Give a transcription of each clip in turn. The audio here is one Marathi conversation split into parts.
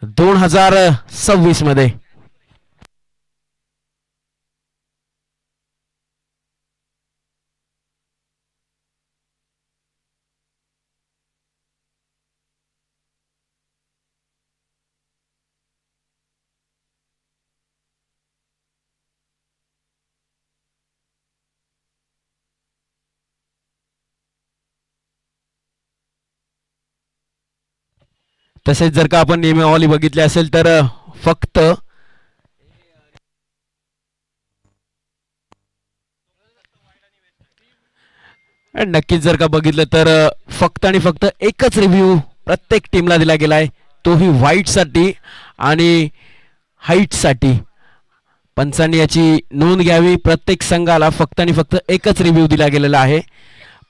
2026 मध्ये. तसेच जर का आपण नियमावली बघितली असेल तर फक्त नक्कीच जर का बघितलं तर फक्त आणि फक्त एकच रिव्ह्यू प्रत्येक टीमला दिला गेलाय, तोही व्हाईटसाठी आणि हाईटसाठी. पंचांनी याची नोंद घ्यावी. प्रत्येक संघाला फक्त आणि फक्त एकच रिव्ह्यू दिला गेलेला आहे.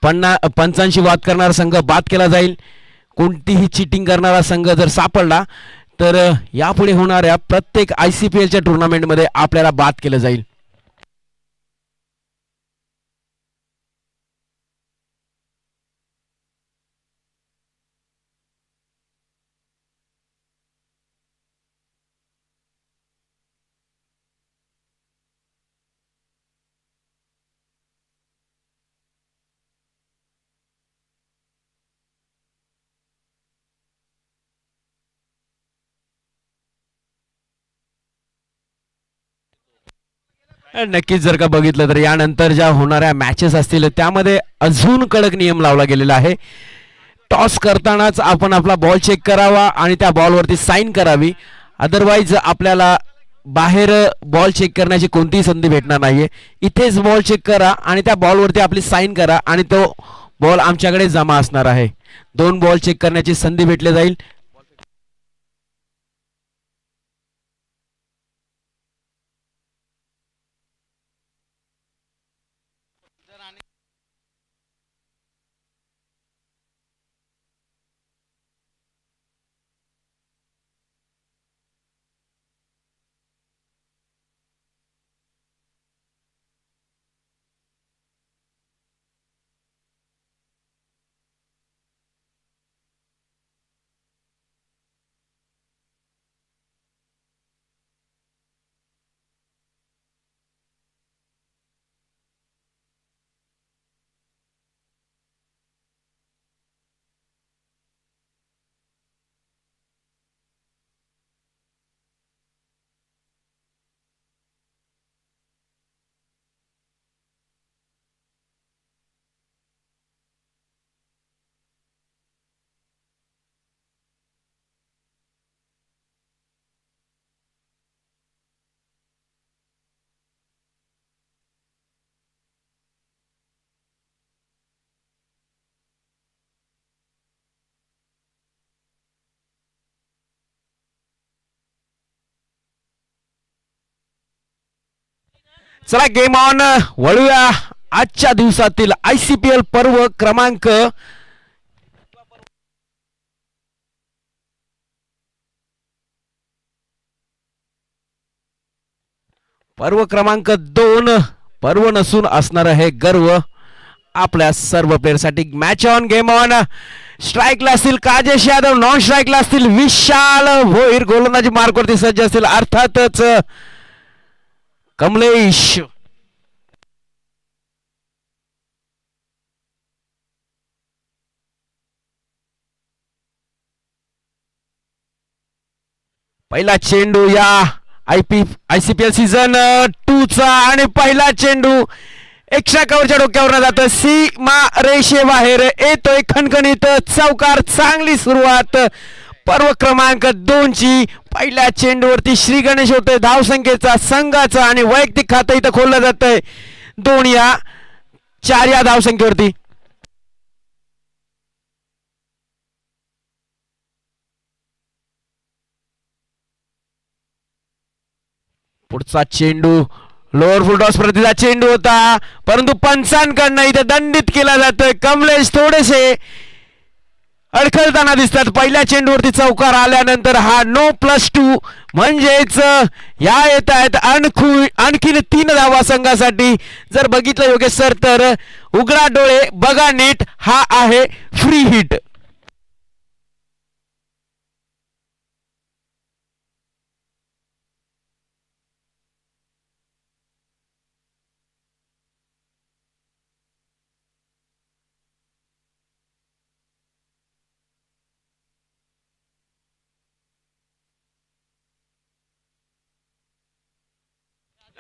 पंचांशी वाद करणारा संघ बाद केला जाईल. कोणतीही चिटिंग करणारा संघ जर सापडला तर यापुढे होणाऱ्या प्रत्येक ICPLच्या टुर्नामेंटमध्ये आपल्याला बाद केलं जाईल. नक्कीच जर का बघितलं तर यानंतर ज्या होणाऱ्या मॅचेस असतील त्यामध्ये अजून कडक नियम लावला गेलेला आहे. टॉस करतानाच आपण आपला बॉल चेक करावा आणि त्या बॉलवरती साईन करावी. अदरवाईज आपल्याला बाहेर बॉल चेक करण्याची कोणतीही संधी भेटणार नाहीये. इथेच बॉल चेक करा आणि त्या बॉलवरती आपली साईन करा आणि तो बॉल आमच्याकडे जमा असणार आहे. 2 बॉल चेक करण्याची संधी भेटली जाईल. चला गेम ऑन वळूया आजच्या दिवसातील ICPL पर्व क्रमांक पर्व क्रमांक 2. पर्व नसून असणार आहे गर्व आपल्या सर्व प्लेयरसाठी. Match on, game on. स्ट्राईकला असतील काजेश यादव, नॉन स्ट्राईकला असतील विशाल भोईर, गोलंदाजी मार्कवरती सज्ज असतील अर्थातच कमलेश. पहिला चेंडू या ICPL सीझन 2 चा आणि पहिला चेंडू एक्स्ट्रा कव्हरच्या डोक्यावर जातं. सीमा रेषेबाहेर येतोय खणखणीत चौकार. चांगली सुरुवात पर्व क्रमांक 2 ची. पहिल्या चेंडूवरती श्री गणेश होतोय धावसंख्येचा, संघाचा आणि वैयक्तिक खातं इथं खोललं जातंय 2 या 4 या धावसंख्येवरती. पुढचा चेंडू लोअर फुल टॉस प्रतीचा चेंडू होता, परंतु पंचांकडनं इथे दंडित केला जातोय. कमलेश थोडेसे अडखळताना दिसतात. पहिल्या चेंडूवरती चौकार आल्यानंतर हा No+2 म्हणजेच या येत आहेत आणखीन 3 धावा संघासाठी. जर बघितलं योगेश सर तर उघडा डोळे बघा नीट, हा आहे फ्री हिट.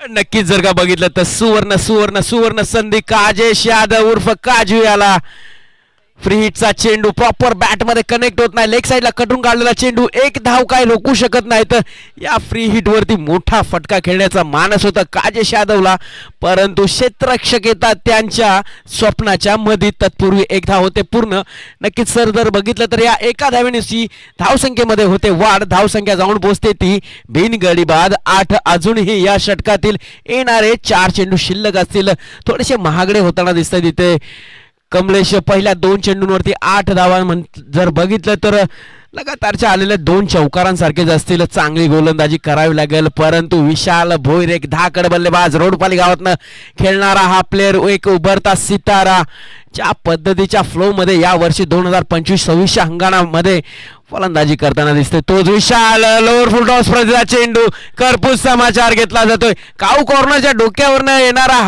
नक्कीच जर का बघितलं तर सुवर्ण सुवर्ण सुवर्ण संधी काजेश यादव उर्फ काजू याला फ्री हिटचा चेंडू प्रॉपर बॅट मध्ये कनेक्ट होत नाही, लेग साईडला कटून काढलेला चेंडू, एक धाव काय रोखू शकत नाही. तर या फ्री हिट वरती मोठा फटका खेळण्याचा मानस होता काजेश यादवला, परंतु क्षेत्ररक्षक येतात त्यांच्या स्वप्नाच्या मध्ये. तत्पूर्वी एक धाव होते पूर्ण. नक्कीच सर जर बघितलं तर या एका धावेनुसार धावसंख्येमध्ये होते वाढ, धावसंख्या जाऊन पोहोचते ती बिनगडी बाद 8. अजूनही या षटकातील येणारे 4 चेंडू शिल्लक असतील, थोडेसे महागडे होताना दिसतात तिथे. कमलेश पहिल्या 2 चेंडूंवरती 8 धावा जर बघितलं तर लगातारच्या आलेल्या 2 चौकारांसारखेच असतील. चांगली गोलंदाजी करावी लागेल, परंतु विशाल भोईर एक धाकड बल्लेबाज रोडपाली गावातनं खेळणारा हा प्लेअर, एक उभरता सितारा ज्या पद्धतीच्या फ्लो मध्ये या वर्षी 2025-26 हंगामामध्ये फलंदाजी करताना दिसते. तोच विशाल लोअर फुल टॉस प्रतिचा चेंडू करपूस समाचार घेतला जातोय. काऊ कॉर्नरच्या डोक्यावरनं येणारा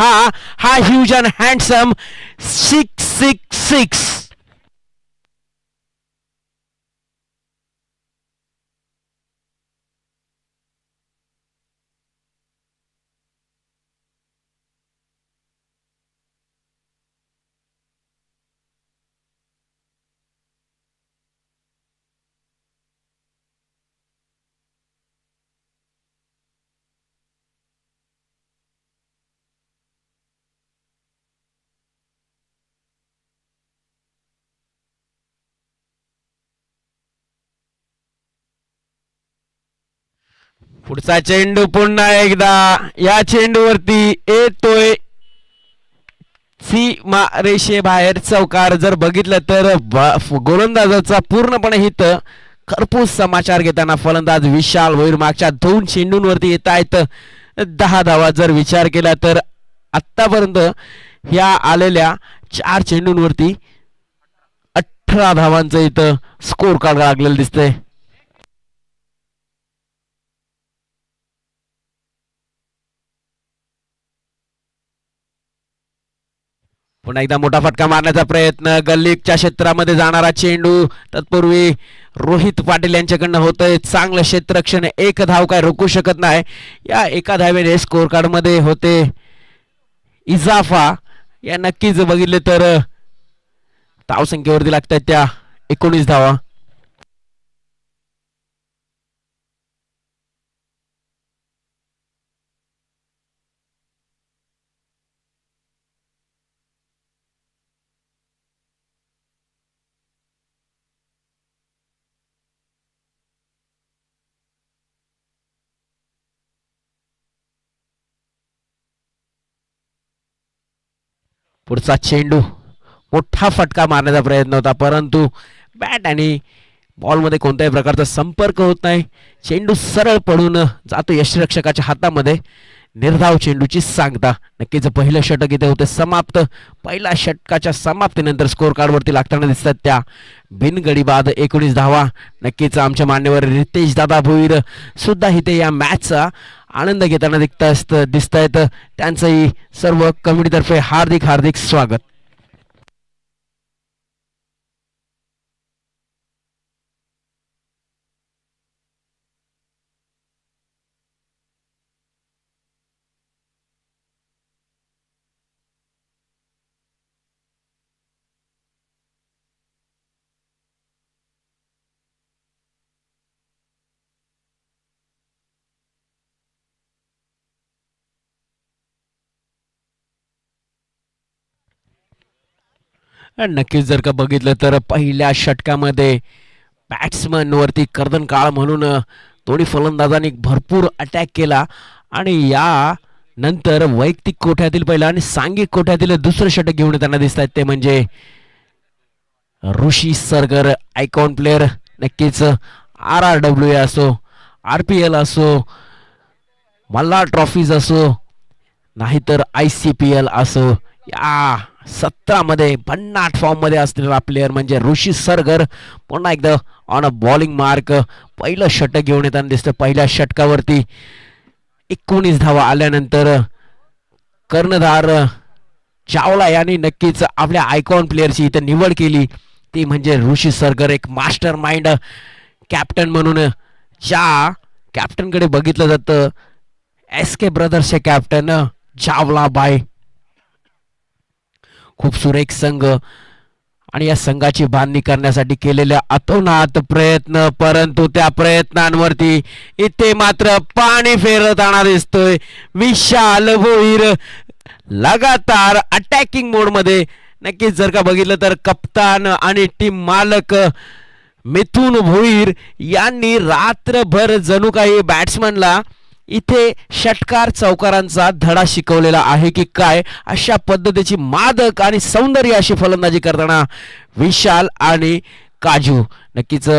हा ह्यूज अँड हँडसम 666. पुढचा चेंडू पुन्हा एकदा या चेंडूवरती येतोय सीमा रेषेबाहेर चौकार. जर बघितलं तर गोलंदाजाचा पूर्णपणे हित खरपूस समाचार घेताना फलंदाज विशाल भोईर मागच्या 2 चेंडूंवरती येत आहेत 10 धावा. जर विचार केला तर आतापर्यंत ह्या आलेल्या 4 चेंडूंवरती 18 धावांचं इथं स्कोर कार्ड लागलेलं दिसतंय. पुन्हा एकदा मोठा फटका मारण्याचा प्रयत्न, गल्लीच्या क्षेत्रामध्ये जाणारा चेंडू. तत्पूर्वी रोहित पाटील यांच्याकडनं होतंय चांगलं क्षेत्ररक्षण, एक धाव काय रोखू शकत नाही. या एका धावेने स्कोर कार्ड मध्ये होते इजाफा. या नक्कीच बघितले तर धावसंख्येवरती लागतात त्या 19 धावा. पुढचा चेंडू मोठा फटका मारण्याचा प्रयत्न होता, परंतु बॅट आणि बॉलमध्ये कोणत्याही प्रकारचा संपर्क होत नाही. चेंडू सरळ पडून जातो यष्टिरक्षकाच्या हातामध्ये. निर्धाव चेंडूची सांगता. नक्कीच पहिलं षटक इथे होते समाप्त. पहिल्या षटकाच्या समाप्तीनंतर स्कोर कार्डवरती लागताना दिसतात त्या बिनगडी बाद 19 धावा. नक्कीच आमच्या मान्यवर रितेश दादा भोईर सुद्धा इथे या मॅचचा आनंद घेताना दिसत आहेत. त्यांचंही सर्व कमिटीतर्फे हार्दिक हार्दिक स्वागत. नक्कीच जर का बघितलं तर पहिल्या षटकामध्ये बॅट्समन वरती कर्दन काळ म्हणून दोन्ही फलंदाजांनी भरपूर अटॅक केला आणि या नंतर वैयक्तिक कोठ्यातील पहिला आणि सांघिक कोठ्यातील दुसरं षटक घेऊन येताना दिसत आहेत ते म्हणजे ऋषी सरगर, आयकॉन प्लेअर. नक्कीच RRW असो, RPL असो, मल्हार ट्रॉफीज असो, नाहीतर ICPL असो, या 17 मध्ये भन्नाट फॉर्म मध्ये असलेला प्लेअर म्हणजे ऋषी सरगर पुन्हा एकदा ऑन अ बॉलिंग मार्क. पहिलं षटक घेऊन येताना दिसतं. पहिल्या षटकावरती 19 धावा आल्यानंतर कर्णधार चावला यांनी नक्कीच आपल्या आयकॉन प्लेअरची इथे निवड केली, ती म्हणजे ऋषी सरगर. एक मास्टर माइंड कॅप्टन म्हणून ज्या कॅप्टनकडे बघितलं जातं SK ब्रदर्सचे कॅप्टन चावला बाय. खूप सुरेख संघ आणि या संघाची बांधणी करण्यासाठी केलेल्या अतोनात प्रयत्न, परंतु त्या प्रयत्नांवरती इथे मात्र पाणी फेरताना दिसतोय. विशाल भोईर लगातार अटॅकिंग मोड मध्ये. नक्कीच जर का बघितलं तर कप्तान आणि टीम मालक मिथुन भोईर यांनी रात्रभर जणू काही बॅट्समनला इथे षटकार चौकारांचा धडा शिकवलेला आहे की काय, अशा पद्धतीची मादक आणि सौंदर्य अशी फलंदाजी करताना विशाल आणि काजू. नक्कीच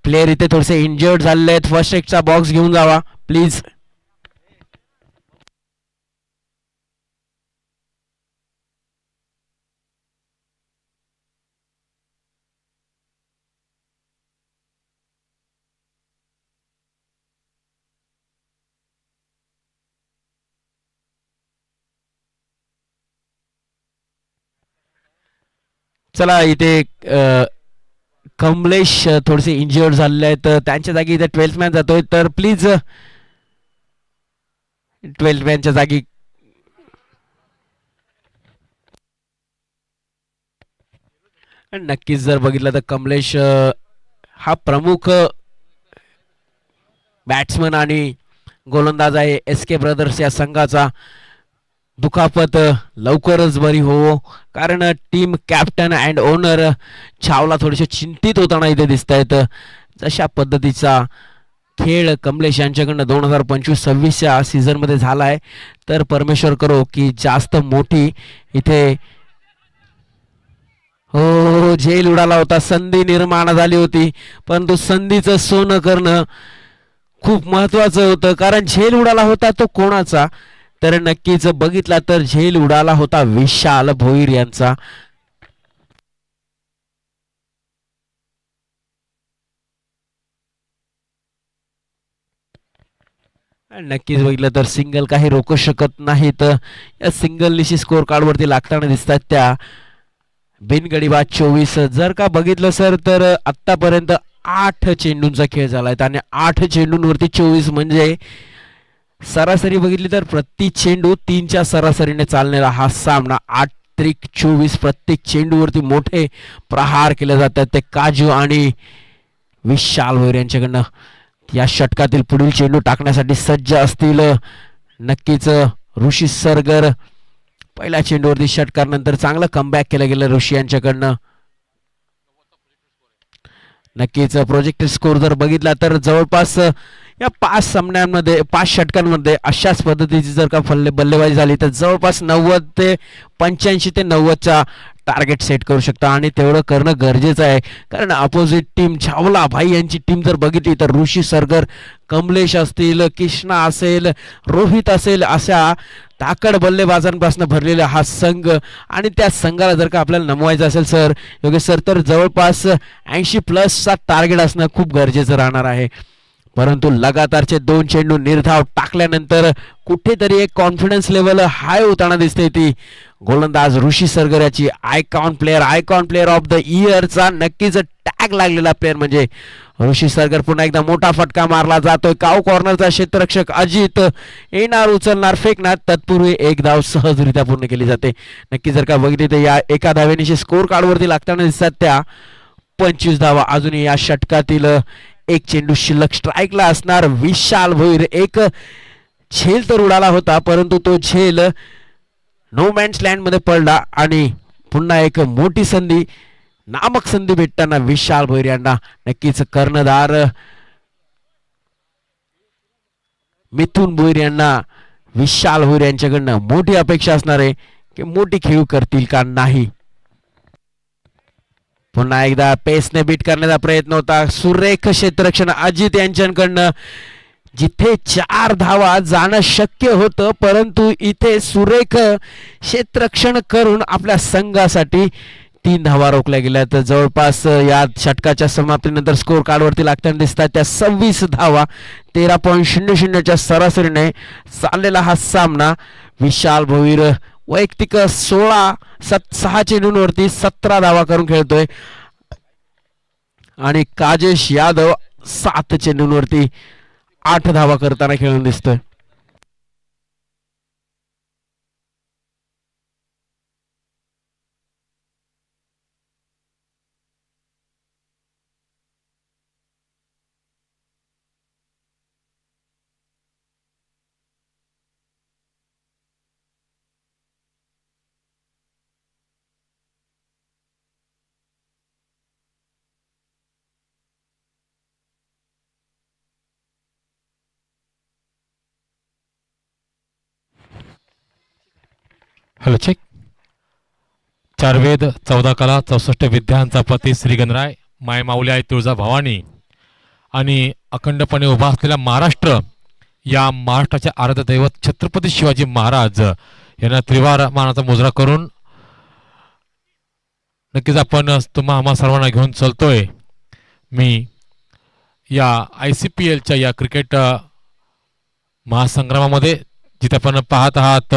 प्लेयर इथे थोडेसे इंजर्ड झालेले आहेत. फर्स्ट एडचा बॉक्स घेऊन जावा प्लीज. चला इथे कमलेश थोडेसे इंजर्ड झालेले आहेत, त्यांच्या जागी इथे 12th मॅन जातोय. तर प्लीज 12th मॅनच्या जागी नक्कीच जर बघितलं तर कमलेश हा प्रमुख बॅट्समन आणि गोलंदाज आहे SK ब्रदर्स या संघाचा. दुखापत लवकरच बरी हो, कारण team captain and owner Chhawla थोडेसे चिंतित होताना इथे दिसत आहेत. जशा पद्धतीचा खेळ कमलेश यांच्याकडनं 2025-26 सीझन मध्ये झालाय, तर परमेश्वर करो की जास्त मोठी इथे हो झेल उडाला होता. संधी निर्माण झाली होती, परंतु संधीचं सोनं करणं खूप महत्वाचं होतं. कारण झेल उडाला होता तो कोणाचा, तर नक्कीच बघितला तर झेल उडाला होता विशाल भोईर यांचा. नक्कीच बघितलं तर सिंगल काही रोखू शकत नाहीत. या सिंगल निशी स्कोर कार्ड वरती लागताना दिसतात त्या बिनगडीबाद 24. जर का बघितलं सर तर आतापर्यंत 8 चेंडूंचा खेळ झालाय आणि 8 चेंडूंवरती 24 म्हणजे सरासरी बघितली तर प्रति चेंडू 3च्या सरासरीने चालणारा हा सामना. 8-24 प्रत्येक चेंडूवरती मोठे प्रहार केले जातात. ते काजू आणि विशाल भोईर यांच्याकडनं या षटकातील पुढील चेंडू टाकण्यासाठी सज्ज असतील. नक्कीच ऋषी सरगर पहिल्या चेंडूवरती षटकार नंतर चांगलं कमबॅक केलं गेलं ऋषी यांच्याकडनं. नक्कीच प्रोजेक्टेड स्कोर जर बघितला तर जवळपास या 5 सामन्यांमध्ये 5 षटकांमध्ये अशाच पद्धतीची जर का बल्लेबाजी झाली तर जवळपास 90 ते 85 ते 90चा टार्गेट सेट करू शकता, आणि तेवढं करणं गरजेचं आहे. कारण अपोजिट टीम छावला भाई यांची टीम जर बघितली तर ऋषी सरगर, कमलेश असतील, कृष्णा असेल, रोहित असेल, अशा ताकड बल्लेबाजांपासून भरलेला हा संघ. आणि त्या संघाला जर का आपल्याला नमवायचं असेल सर योगेश सर तर जवळपास 80+ टार्गेट असणं खूप गरजेचं राहणार आहे. परंतु लगातारचे 2 चेंडू निर्धाव टाकल्यानंतर कुठेतरी एक कॉन्फिडन्स लेवल हाय होताना दिसते ती गोलंदाज ऋषी सरगर याची. आयकॉन प्लेअर ऑफ द इयरचा नक्कीच टॅग लागलेला प्लेअर म्हणजे ऋषी सरगर. पुन्हा एकदा मोठा फटका मारला जातोय. काव कॉर्नरचा क्षेत्ररक्षक अजित येणार, उचलणार, फेकणार, तत्पूर्वी एक धाव सहजरित्या पूर्ण केली जाते. नक्की जर का बघितली तर या एका धावेनिशी स्कोर कार्ड वरती लागताना दिसतात त्या 25 धावा. अजूनही या षटकातील एक चेंडू शिल्लक स्ट्राईकला असणार. विशाल भोईर एक झेल तर उडाला होता, परंतु तो झेल नो मॅन्स लँड मध्ये पडला आणि पुन्हा एक मोठी संधी, नामक संधी भेटताना विशाल भोईर यांना नक्कीच कर्णधार मिथुन भोईर यांना विशाल भोईर यांच्याकडनं मोठी अपेक्षा असणार आहे की मोठी खेळी करतील का नाही. पुन्हा एकदा पेसने बीट करण्याचा प्रयत्न होता. सुरेख क्षेत्ररक्षण अजित यांच्याकडनं. जिथे 4 धावा जाणं शक्य होतं, परंतु इथे सुरेख क्षेत्ररक्षण करून आपल्या संघासाठी 3 धावा रोखल्या गेल्या. तर जवळपास या षटकाच्या समाप्तीनंतर स्कोर कार्ड वरती लागताना दिसतात त्या 26 धावा. 13.00च्या सरासरीने चाललेला हा सामना. विशाल भोईर वैयक्तिक 6 चेंडूंवरती 17 धावा करून खेळतोय आणि काजेश यादव 7 चेंडूंवरती 8 धावा करताना खेळून दिसतोय. Hello check. चार वेद 14 कला 64 विद्यांचा पती श्री गणराय, माय माऊली आई तुळजा भवानी आणि अखंडपणे उभा असलेला महाराष्ट्र, या महाराष्ट्राचे आराध्य दैवत छत्रपती शिवाजी महाराज यांना त्रिवार मानाचा मुजरा करून नक्कीच आपण तुम्हा आम्हा सर्वांना घेऊन चलतोय. मी या ICPLच्या या क्रिकेट महासंग्रामामध्ये, जिथे आपण पाहत आहात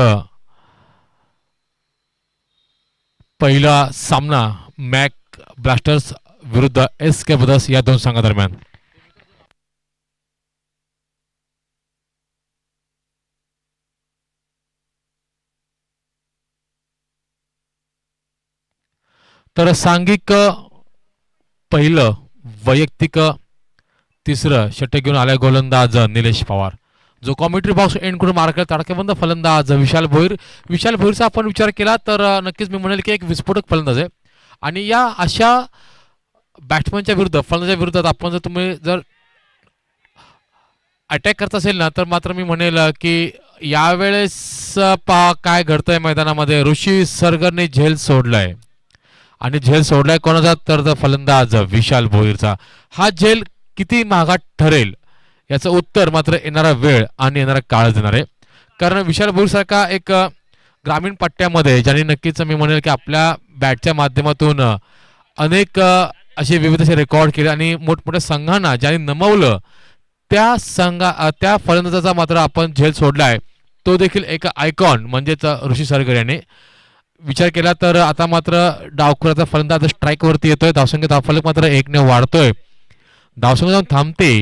पहिला सामना मॅक ब्लास्टर्स विरुद्ध SK ब्रदर्स या दोन संघादरम्यान. तर सांघिक पहिलं, वैयक्तिक तिसरं षटक घेऊन आलाय गोलंदाज निलेश पवार, जो कॉमेंट्री बॉक्स एंड करून मार्क तडकेबंद फलंदाज विशाल भोईर. विशाल भोईरचा आपण विचार केला तर नक्कीच मी म्हणेल की एक विस्फोटक फलंदाज आहे. आणि या अशा बॅट्समनच्या विरुद्ध, फलंदाजाच्या विरुद्धात आपण जर तुम्ही जर अटॅक करत असेल ना, तर मात्र मी म्हणेल की यावेळेस पहा काय घडतंय मैदानामध्ये. ऋषी सरगरने झेल सोडलाय आणि झेल सोडलाय कोणाचा, तर फलंदाज विशाल भोईरचा. हा झेल किती महागात ठरेल याचं उत्तर मात्र येणारा वेळ आणि येणारा काळ देणार आहे. कारण विशाल भोईर सारखा एक ग्रामीण पट्ट्यामध्ये ज्यांनी नक्कीच मी म्हणेल की आपल्या बॅटच्या माध्यमातून अनेक असे विविध असे रेकॉर्ड केले आणि मोठमोठ्या संघांना ज्यांनी नमवलं, त्या फलंदाजाचा मात्र आपण झेल सोडलाय. तो देखील एक आयकॉन म्हणजेच ऋषी सरगर याने. विचार केला तर आता मात्र डावखुराचा फलंदाज स्ट्राईकवरती येतोय. धावसंख्या धावफलक मात्र 1ने वाढतोय. धावसंख्या जाऊन थांबते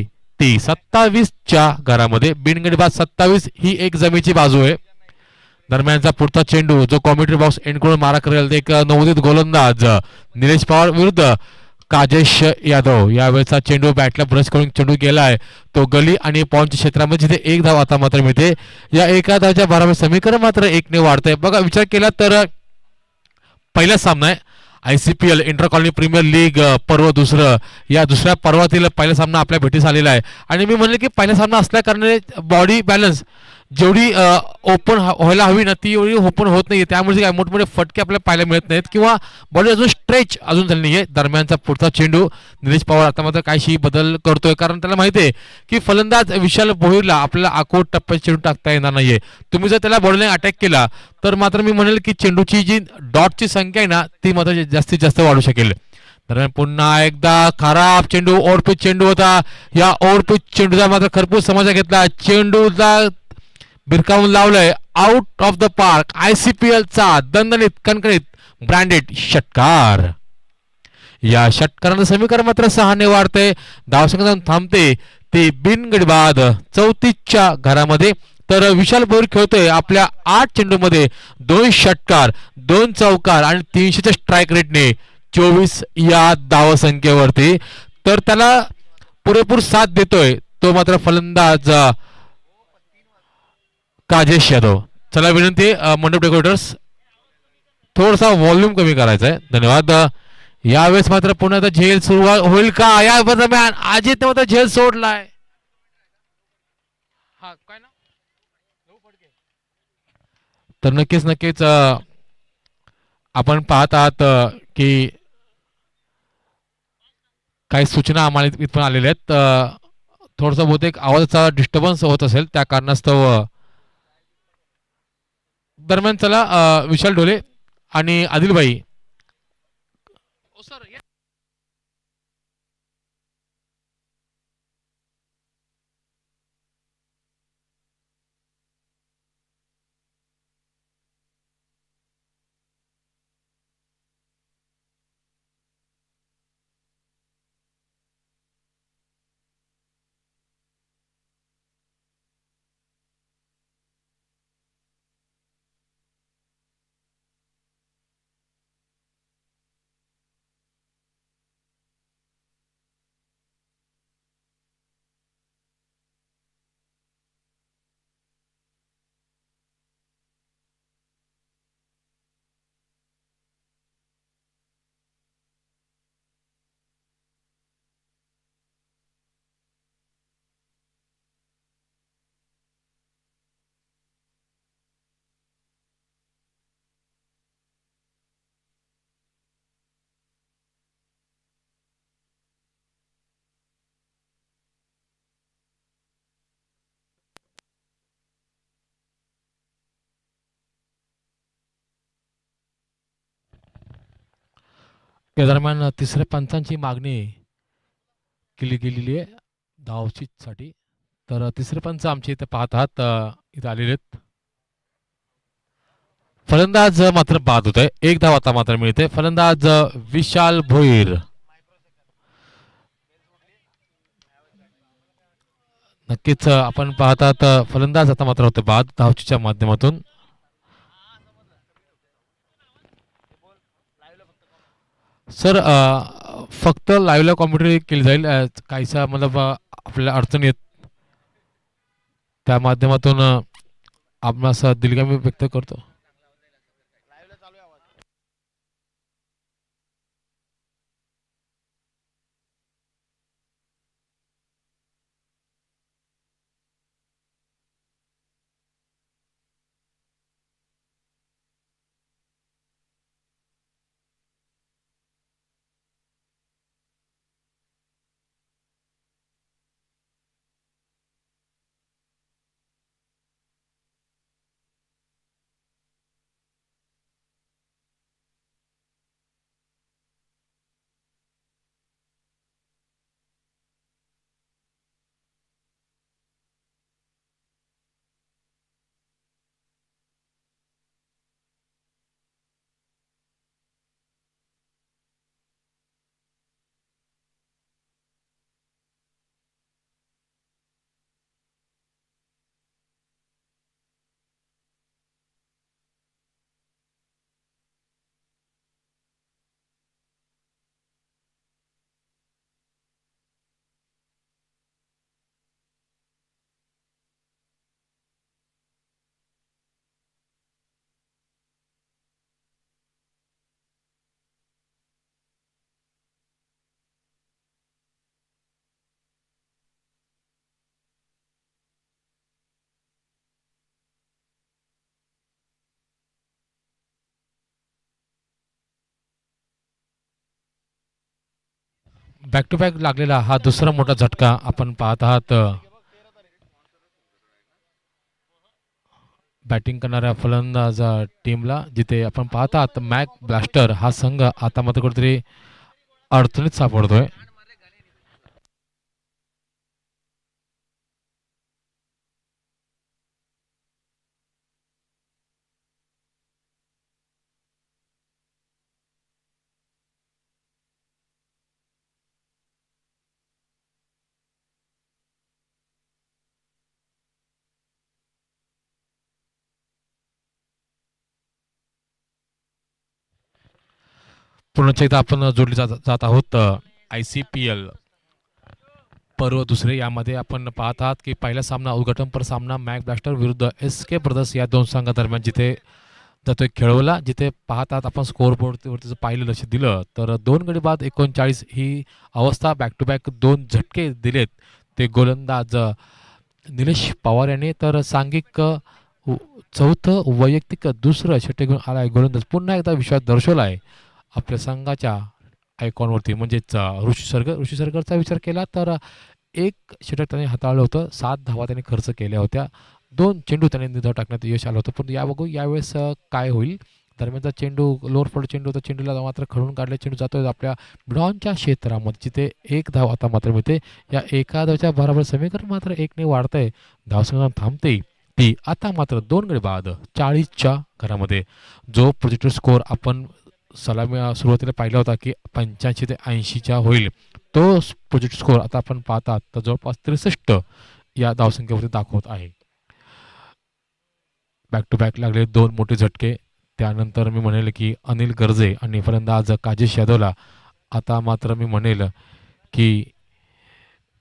ती 27च्या घरामध्ये. बिनगडी बाद 27 ही एक जमेची बाजू आहे. दरम्यानचा पुढचा चेंडू जो कॉमेंट्री बॉक्स एंड करून मारा करेल, एक नवोदित गोलंदाज निलेश पवार विरुद्ध काजेश यादव. यावेळेचा चेंडू बॅटला ब्रश करून चेंडू गेलाय तो गली आणि पॉईंटच्या क्षेत्रामध्ये, जिथे एक धाव आता मात्र मिळते. या एका धावच्या भारामध्ये समीकरण मात्र 1ने वाढतंय. बघा विचार केला तर पहिला सामना आहे ICPL inter colony premier league पर्व दुसरं. या दुसऱ्या पर्वातील पहिला सामना आपल्या भेटीस आलेला आहे. आणि मी म्हणले की पहिला सामना असल्या कारणाने बॉडी बॅलन्स जेवढी ओपन व्हायला हवी ना, ती एवढी ओपन होत नाहीये. त्यामुळे काय मोठमोठे फटके आपल्याला पाहायला मिळत नाहीत किंवा बॉडी अजून स्ट्रेच अजून झाली नाहीये. दरम्यानचा पुढचा चेंडू निलेश पवार आता मात्र काहीशी बदल करतोय, कारण त्याला माहिती आहे की फलंदाज विशाल भोईरला आपल्याला आकोट टप्प्यात चेंडू टाकता येणार नाहीये. तुम्ही जर त्याला बॉडीने अटॅक केला तर मात्र मी म्हणेल की चेंडूची जी डॉटची संख्या आहे ना, ती मात्र जास्तीत जास्त वाढू शकेल. दरम्यान पुन्हा एकदा खराब चेंडू, ओव्हरपिच चेंडू होता. या ओव्हरपिच चेंडूचा मात्र खरपूस समाजा घेतला. चेंडूचा बिरकावून लावलंय out of the park. ICPL चा दणदणीत कणकणीत ब्रँडेड षटकार. या षटकाराचं समीकरण मात्र 6ने वाढतंय. धावसंख्या जाऊन थांबते ते बिनगडी बाद 34च्या घरामध्ये. तर विशाल भोईर खेळतोय आपल्या 8 चेंडूमध्ये 2 षटकार, 2 चौकार आणि 300च्या स्ट्राईक रेटने 24 या धावसंख्येवरती. तर त्याला पुरेपूर साथ देतोय तो मात्र फलंदाज काजेश यादव. चला विनंती मंडप डेकोरेटर्स, थोडासा व्हॉल्यूम कमी करायचा आहे. धन्यवाद. यावेळेस मात्र पुन्हा एकदा झेल सुरुवात होईल का? या दरम्यान अजित मात्र झेल सोडलाय. हा काय ना, तर नक्कीच नक्कीच आपण पाहत आहात की काही सूचना आम्हाला इथपर्यंत आलेल्या आहेत. थोडंसं बहुतेक आवाजाचा डिस्टर्बन्स होत असेल, त्या कारणास्तव दरम्यान चला विशाल ढोले आणि आदिलबाई. या दरम्यान तिसऱ्या पंचांची मागणी केली गेलेली आहे धावचीसाठी. तर तिसरे पंच आमचे इथे पाहत आहात इथे आलेले आहेत. फलंदाज मात्र बाद होत आहे. एक धाव आता मात्र मिळते. फलंदाज विशाल भोईर. नक्कीच आपण पाहतात फलंदाज आता मात्र होते बाद धावचीच्या माध्यमातून. सर फक्त लाईव्हला कॉमेंट्री केली जाईल. काहीसा मतलब आपल्याला अडचण येत त्या माध्यमातून आपणास दिलगिरी व्यक्त करतो. बॅक टू बॅक लागलेला हा दुसरा मोठा झटका आपण पाहत आहात. बॅटिंग करणाऱ्या फलंदाज टीमला, जिथे आपण पाहत आहात मॅक ब्लास्टर हा संघ आता मात्र कुठेतरी अडचणीत सापडतोय. पुन्हा एकदा आपण जोडले जात आहोत ICPL पर्व दुसरे. यामध्ये आपण पाहत आहात की पहिला सामना उद्घाटनपर सामना मॅक ब्लास्टर विरुद्ध SK ब्रदर्स या दोन संघादरम्यान जिथे जातोय खेळवला. जिथे पाहत आहात आपण स्कोअर बोर्डवरती जर पाहिलं लक्ष दिलं तर 2 गडी बाद 39 ही अवस्था. बॅक टू बॅक 2 झटके दिलेत ते गोलंदाज निलेश पवार यांनी. तर सांघिक चौथं वैयक्तिक दुसरं षटक घेऊन आलाय गोलंदाज. पुन्हा एकदा विश्वास दर्शवला आहे आपल्या संघाच्या आयकॉनवरती म्हणजेच ऋषी सरगरचा विचार केला तर एक षटक त्याने हाताळलं होतं. 7 धावा त्याने खर्च केल्या होत्या. 2 चेंडू त्याने निधाव टाकण्यात यश आलं होतं. पण या बघू यावेळेस काय होईल. दरम्यानचा चेंडू लोअर फॉल्ड चेंडू होता. चेंडूला मात्र खडून काढल्या. चेंडू जातोय आपल्या ब्रॉनच्या क्षेत्रामध्ये जिथे एक धाव आता मात्र मिळते. या एका धावच्या बरोबर समीकरण मात्र 1ने वाढतंय. धावसंख्या थांबते ती आता मात्र 2 गडी बाद 40च्या घरामध्ये. जो प्रोजेक्टेड स्कोअर आपण सलामी सुरुवातीला पाहिला होता की 85 ते 80च्या होईल, तो प्रोजेक्ट स्कोअर आता आपण पाहतात तर जवळपास 63 या धावसंख्येवरती दाखवत आहे. बॅक टू बॅक लागले 2 मोठे झटके. त्यानंतर मी म्हणेल की अनिल गर्जे आणि फलंदाज काजेश यादवला आता मात्र मी म्हणेल की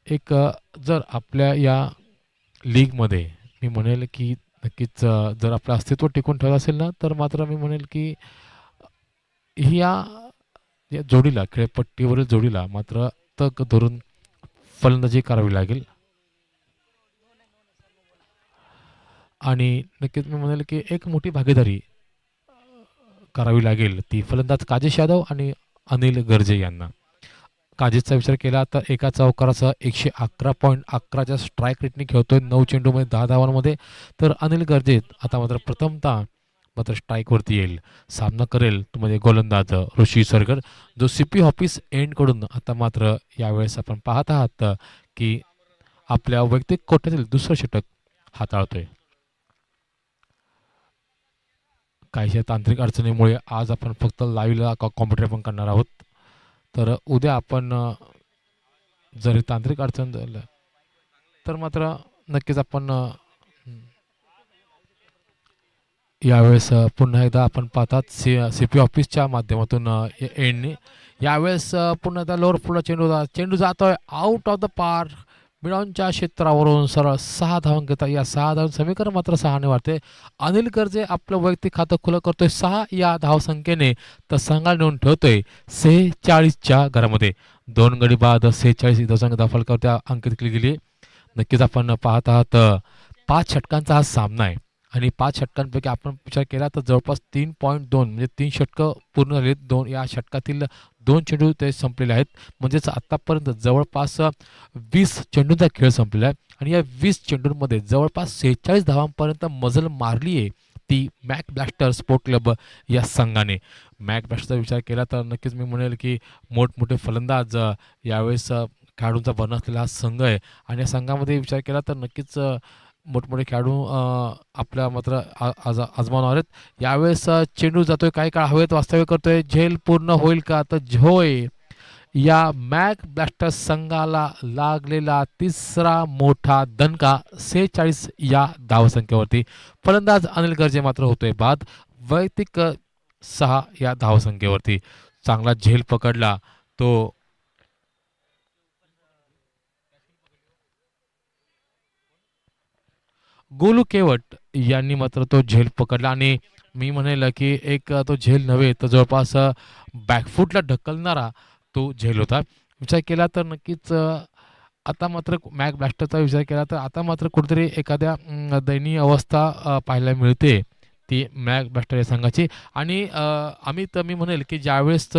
एक जर आपल्या या लीगमध्ये मी म्हणेल की नक्कीच जर आपलं अस्तित्व टिकून ठेवलं असेल ना तर मात्र मी म्हणेल की या जोडीला खेळपट्टीवरील जोडीला मात्र तग धरून फलंदाजी करावी लागेल. आणि नक्कीच मी म्हणेल की एक मोठी भागीदारी करावी लागेल ती फलंदाज काजेश यादव आणि अनिल गर्जे यांना. काजेशचा विचार केला तर एका चौकारासह 111.11च्या स्ट्राईक रेटने खेळतोय. 9 चेंडूमध्ये 10 धावांमध्ये. तर अनिल गर्जे आता मात्र प्रथमतः मात्र स्ट्राईकवरती येईल. सामना करेल तो म्हणजे गोलंदाज ऋषी सरगर, जो CP ऑफिस एंडकडून आता मात्र यावेळेस आपण पाहत आहात की आपल्या वैयक्तिक कोट्यातील दुसरं षटक हाताळतोय. काहीशा तांत्रिक अडचणीमुळे आज आपण फक्त लाईव्हला कॉम्प्युटर पण करणार आहोत. तर उद्या आपण जरी तांत्रिक अडचण झालं तर मात्र नक्कीच आपण यावेळेस पुन्हा एकदा आपण पाहतात CP ऑफिसच्या माध्यमातून एंडने यावेळेस पुन्हा एकदा लोअर फुला चेंडू जातोय आउट ऑफ द पार्क. मिडॉनच्या क्षेत्रावरून सरळ 6 धावांक घेतात. या 6 धावांचं समीकरण मात्र 6ने वाढते. अनिल गर्जे आपलं वैयक्तिक खातं खुलं करतोय 6 या धावसंख्येने, तर संघाला नेऊन ठेवतोय 46च्या घरामध्ये. 2 गडी बाद 46 धावसंख्या फलकावरती अंकित केली गेली. नक्कीच आपण पाहत आहात 5 षटकांचा हा सामना आहे आणि 5 षटकांपैकी आपण विचार केला तर जवळपास 3.2 म्हणजे 3 षटकं पूर्ण झालीत. या षटकातील 2 चेंडू ते संपलेले आहेत. म्हणजेच आतापर्यंत जवळपास 20 चेंडूंचा खेळ संपलेला आहे आणि या 20 चेंडूंमध्ये जवळपास 46 धावांपर्यंत मजल मारली आहे ती मॅक ब्लास्टर स्पोर्ट क्लब या संघाने. मॅक ब्लास्टरचा विचार केला तर नक्कीच मी म्हणेल की मोठमोठे फलंदाज यावेळेस खेळाडूंचा बन असलेला हा संघ आहे आणि या संघामध्ये विचार केला तर नक्कीच मोठमोठे खेळाडू आपल्या मात्र आजमावणार आहेत. यावेळेस चेंडू जातोय, काही काळ हवेत वास्तव्य करतोय. झेल पूर्ण होईल का? तर होय. या मॅक ब्लास्टर संघाला लागलेला तिसरा मोठा दणका 46 या धावसंख्येवरती. फलंदाज अनिल गर्जे मात्र होतोय बाद वैयक्तिक 6 या धावसंख्येवरती. चांगला झेल पकडला तो गोलू केवट यांनी मात्र तो झेल पकडला आणि मी म्हणेल की एक तो झेल नव्हे तर जवळपास बॅकफूटला ढकलणारा तो झेल होता. विचार केला तर नक्कीच आता मात्र मॅक ब्लास्टरचा विचार केला तर आता मात्र कुठेतरी एखाद्या दयनीय अवस्था पाहायला मिळते ती मॅक ब्लास्टर या संघाची. आणि मी म्हणेल की ज्यावेळेस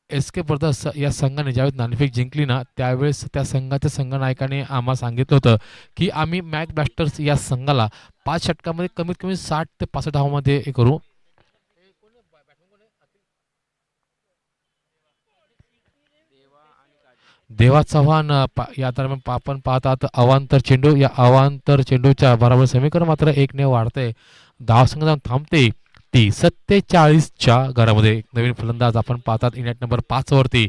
SK ब्रदर्स या संघाने ज्यावेळेस नाणेफेक जिंकली ना त्यावेळेस त्या संघाच्या संघनायकाने आम्हाला सांगितलं होतं की आम्ही मॅक ब्लास्टर्स या संघाला 5 षटकामध्ये कमीत कमी 60 ते 65 धावांमध्ये हे करू. देवा चव्हाण या दरम्यान आपण पाहत आहात अवांतर चेंडू. या अवांतर चेंडूच्या बरोबर समीकरण मात्र 1ने वाढतंय. धावसंख्या जाऊन थांबते ती 47च्या घरामध्ये. एक नवीन फलंदाज आपण पाहतात इनॅट नंबर 5 वरती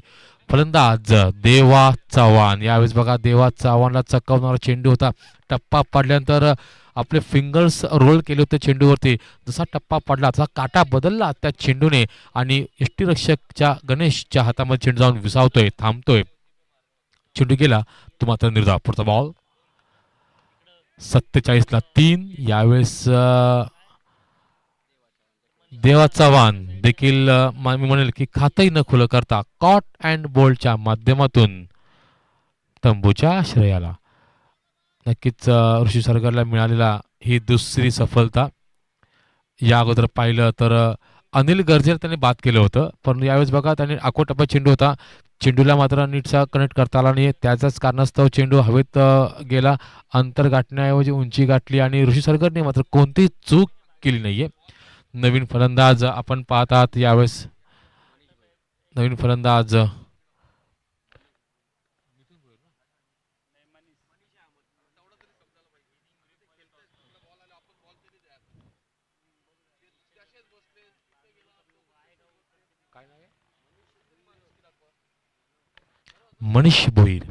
फलंदाज देवा चव्हाण. यावेळेस बघा देवा चव्हाणला चकवणारा चेंडू होता. टप्पा पडल्यानंतर आपले फिंगर्स रोल केले होते चेंडूवरती. जसा टप्पा पडला तसा काटा बदलला त्या चेंडूने आणि यष्टीरक्षकच्या गणेशच्या हातामध्ये चेंडू जाऊन विसावतोय, थांबतोय. चेंडू गेला तो मात्र निर्धाव. पुढचा बॉल 47ला 3. यावेळेस देवा चव्हाण देखील मी म्हणेल की खातही न खुलं करता कॉट अँड बोल्डच्या माध्यमातून तंबूच्या आश्रयाला. नक्कीच ऋषी सरगरला मिळालेला ही दुसरी सफलता. या अगोदर पाहिलं तर अनिल गर्जेला त्यांनी बाद केलं होतं पण यावेळेस बघा त्यांनी आखोटप्पा चेंडू होता. चेंडूला मात्र नीटसा कनेक्ट करता आला नाही. त्याच्याच कारणास्तव चेंडू हवेत गेला. अंतर गाठण्याऐवजी उंची गाठली आणि ऋषी सरगरने मात्र कोणतीही चूक केली नाहीये. नवीन फलंदाज आपण पाहत आहात यावेळेस. नवीन फलंदाज मनीष भोईर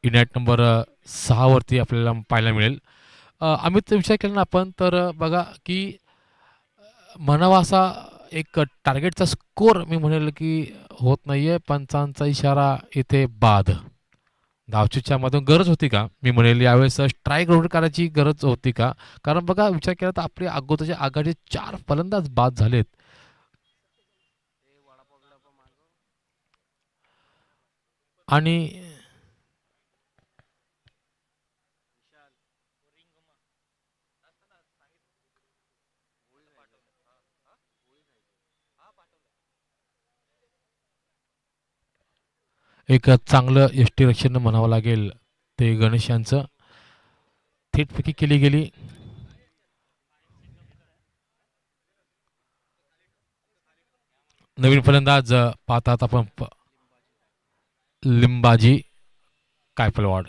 इनॅट नंबर 6 वरती आपल्याला पाहायला मिळेल. अमित विचार केला ना आपण तर बघा की म्हणावा असा एक टार्गेटचा स्कोर मी म्हणेल की होत नाहीये. पंचांचा इशारा इथे बाद. धावचीच्या मधून गरज होती का? मी म्हणेल यावेळेस स्ट्राईक रोड करायची गरज होती का? कारण बघा विचार केला तर आपले अगोदरच्या आघाडीचे 4 फलंदाज बाद झालेत आणि एक चांगलं यष्टीरक्षण म्हणावं लागेल ते गणेश यांचं. थेटपैकी केली गेली. नवीन फलंदाज पाहतात आपण लिंबाजी कायपलवाड.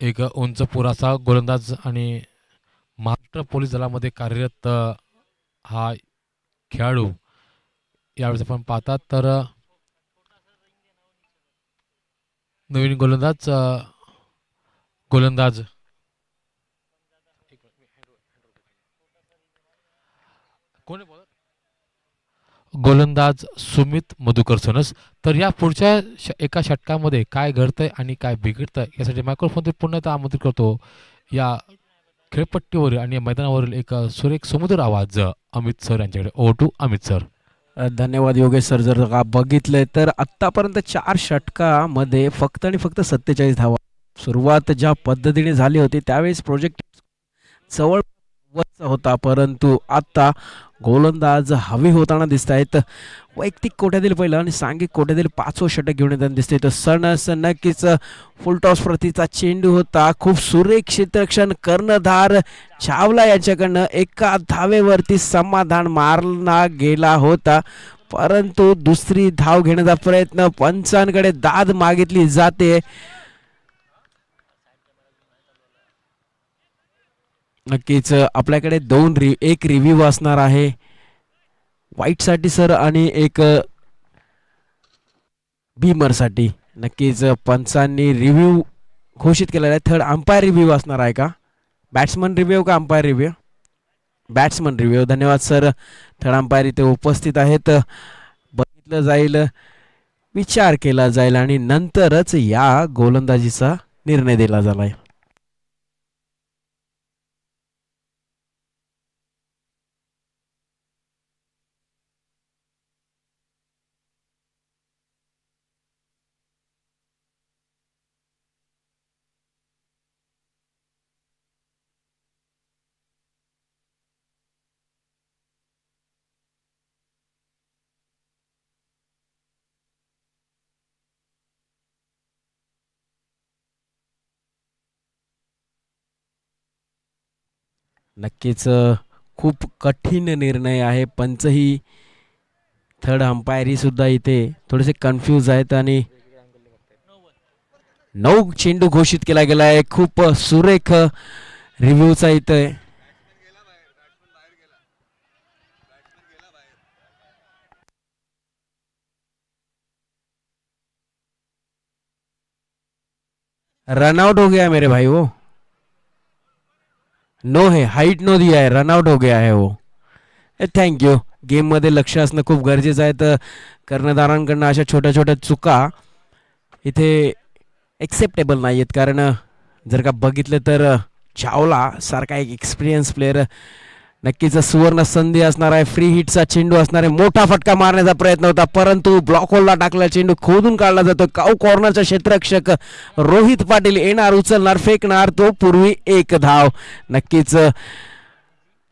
एक उंच पुराचा गोलंदाज आणि महाराष्ट्र पोलीस दलामध्ये कार्यरत हा खेळाडू यावेळेस आपण पाहतात तर नवीन गोलंदाज कोण आहे गोलंदाज सुमित मधुकर सनस. तर या पुढच्या एका षटकामध्ये काय घडतंय आणि काय बिघडतंय यासाठी मायक्रोफोनवर पुन्हा एकदा आमंत्रित करतो या खेळपट्टीवरील आणि मैदानावरील एक सुरेख सुमधुर आवाज अमित सर यांच्याकडे. Over to Amit sir. धन्यवाद योगेश सर. जर का बघितलंय तर आत्तापर्यंत 4 षटकामध्ये फक्त आणि फक्त 47 धावा. सुरुवात ज्या पद्धतीने झाली होती त्यावेळेस प्रोजेक्ट जवळ होता, परंतु आता गोलंदाज हवे होताना दिसत आहेत. वैयक्तिक कोट्यातील पहिलं आणि सांघिक कोट्यातील 5वं षटक घेऊन येताना दिसते. तर सणस नक्कीच फुल टॉस प्रतीचा चेंडू होता. खूप सुरेख क्षेत्ररक्षण कर्णधार चावला याच्याकडनं एका धावेवरती समाधान मारला गेला होता, परंतु दुसरी धाव घेण्याचा प्रयत्न पंचांकडे दाद मागितली जाते. नक्कीच आपल्याकडे एक रिव्ह्यू असणार आहे व्हाईट साठी सर आणि एक बीमर साठी. नक्कीच पंचांनी रिव्ह्यू घोषित केलेला आहे. थर्ड अंपायर रिव्ह्यू असणार आहे का? बॅट्समन रिव्ह्यू का अंपायर रिव्ह्यू? Batsman review. धन्यवाद सर. थर्ड अंपायर इथे उपस्थित आहेत. बघितलं जाईल, विचार केला जाईल आणि नंतरच या गोलंदाजीचा निर्णय दिला झालाय. नक्कीच खूप कठीण निर्णय आहे. पंचही थर्ड अंपायरी सुद्धा इथे थोडेसे कन्फ्यूज आहेत आणि 9 चेंडू घोषित केला गेला आहे. खूप सुरेख रिव्ह्यूचा इथे रनआउट हो गया मेरे भाई. वो नो है, हाईट नो दिया है, रनआउट हो गया है वो. थँक्यू. गेममध्ये लक्ष असणं खूप गरजेचं आहे. तर कर्णधारांकडनं अशा छोट्या छोट्या चुका इथे एक्सेप्टेबल नाही आहेत, कारण जर का बघितलं तर चावला सारखा एक एक्सपिरियन्स प्लेअर नक्कीच सुवर्ण संधी असणार आहे. फ्री हिटचा चेंडू असणार आहे. मोठा फटका मारण्याचा प्रयत्न होता, परंतु ब्लॉक होलला टाकलेला चेंडू खोदून काढला जातो. काऊ कॉर्नरचा क्षेत्ररक्षक रोहित पाटील येणार, उचलणार, फेकणार, तो पूर्वी एक धाव. नक्कीच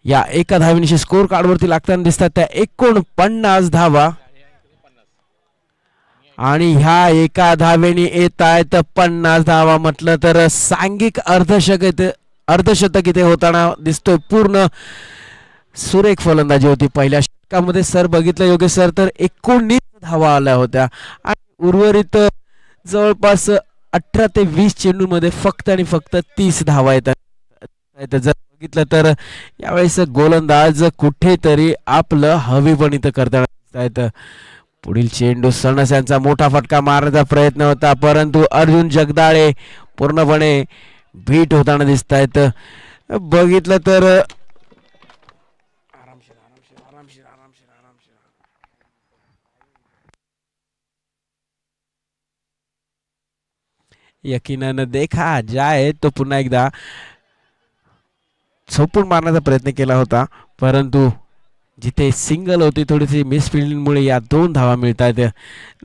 या एका धावेनिशी स्कोर कार्डवरती लागताना दिसतात त्या 49 धावा आणि ह्या एका धावेने येत आहेत 50 धावा. म्हटलं तर सांघिक अर्धशतक इथे होताना दिसतोय. पूर्ण सुरेख फलंदाजी होती पहिल्या षटकामध्ये. सर बघितलं योगेश सर तर 19 धावा आल्या होत्या आणि उर्वरित जवळपास 18 ते 20 चेंडूमध्ये फक्त आणि फक्त 30 धावा येतात. जर बघितलं तर यावेळेस गोलंदाज कुठेतरी आपलं हवी पण इथं करताना दिसत आहेत. पुढील चेंडू सणस यांचा मोठा फटका मारण्याचा प्रयत्न होता, परंतु अर्जुन जगदाळे पूर्णपणे बीट होताना दिसत आहेत. बघितलं तर यकीनन देखा जाए तो पुन्हा एकदा झोपून मारण्याचा प्रयत्न केला होता, परंतु जिथे सिंगल होती थोडीशी मिसफिल्डिंगमुळे या 2 धावा मिळत आहेत.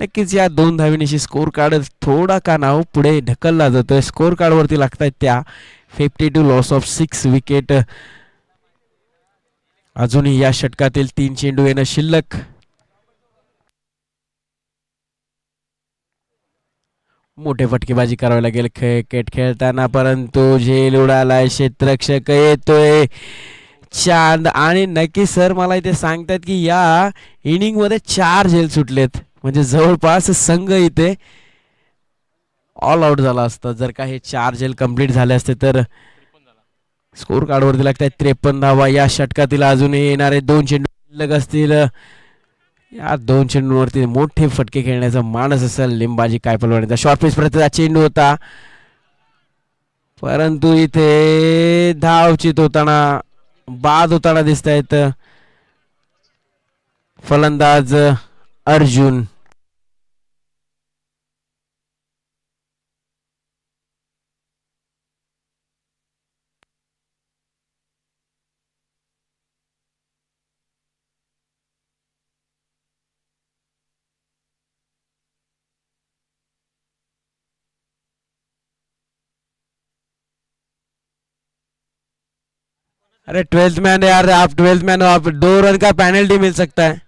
नक्कीच या 2 धावेनिशी स्कोर कार्ड थोडा का नाव पुढे ढकलला जातोय. स्कोर कार्डवरती लागतात त्या 52 लॉस ऑफ 6 विकेट. अजूनही या षटकातील 3 चेंडू येणं शिल्लक. मोठे फटकेबाजी करावी लागेल क्रिकेट खेळताना, परंतु झेल उडालाय. क्षेत्ररक्षक येतोय, चांद. आणि नक्की सर मला इथे सांगतात की या इनिंग मध्ये 4 झेल सुटलेत, म्हणजे जवळपास संघ इथे ऑल आउट झाला असता जर का हे 4 झेल कंप्लीट झाले असते तर. स्कोर कार्डवरती लागतात 53 धावा या षटकातील. अजूनही येणारे 2 चेंडू शिल्लक असतील. या 2 चेंडूंवरती मोठे फटके खेळण्याचा मानस असेल लिंबाजी कायपलवाडीचा. शॉर्ट पिच प्रत्येक चेंडू होता, परंतु इथे धावचित होताना बाद होताना दिसत आहेत फलंदाज अर्जुन. अरे 12th मैन यार, आप 12th मैन हो, आप 2 रन का पेनल्टी मिल सकता है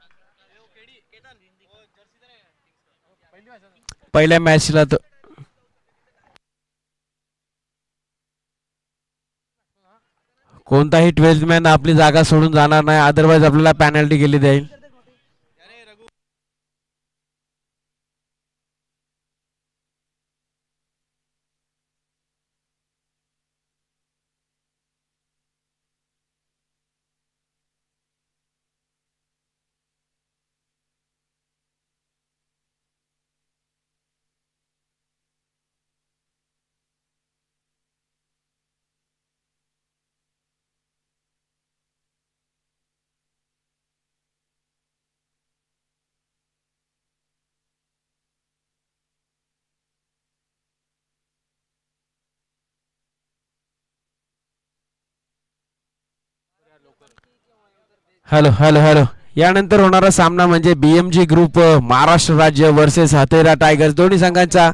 पहिल्या मॅचला. तो कोणताही 12th मॅन आपली जागा सोडून जाणार नाही, अदरवाईज आपल्याला पेनल्टी केली जाईल. Hello hello hello. यानंतर होणारा सामना म्हणजे बीएमजी ग्रुप महाराष्ट्र राज्य वर्सेस हतेरा टायगर्स. दोन्ही संघांचा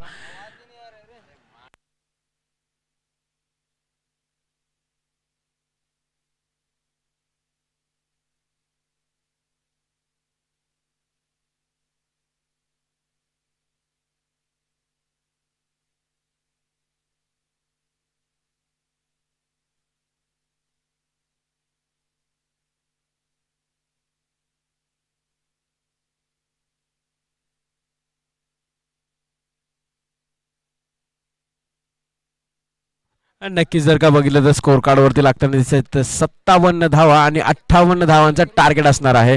नक्कीच जर का बघितलं तर स्कोर कार्ड वरती लागताना दिसत 57 धावा आणि 58 धावांचा टार्गेट असणार आहे.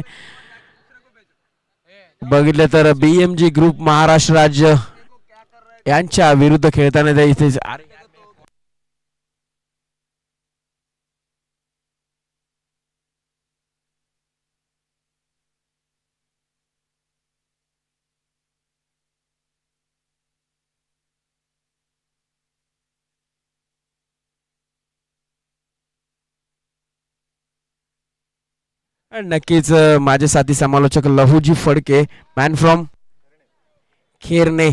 बघितलं तर बीएमजी ग्रुप महाराष्ट्र राज्य यांच्या विरुद्ध खेळताना त्या इथे नक्कीच माझे साथी समालोचक लहूजी फडके मॅन फ्रॉम खेरणे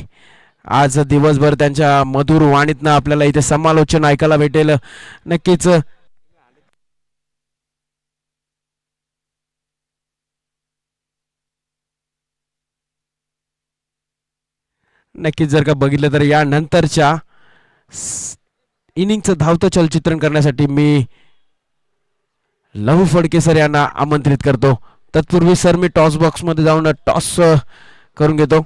आज दिवसभर त्यांच्या मधुर वाणीतनं आपल्याला इथे समालोचन ऐकायला भेटेल. नक्कीच नक्कीच जर का बघितलं तर या नंतरच्या इनिंगचं धावतं चलचित्रण करण्यासाठी मी लहू फडके सर यांना आमंत्रित करतो. तत्पूर्वी सर मी टॉस बॉक्स मध्ये जाऊन टॉस करून घेतो.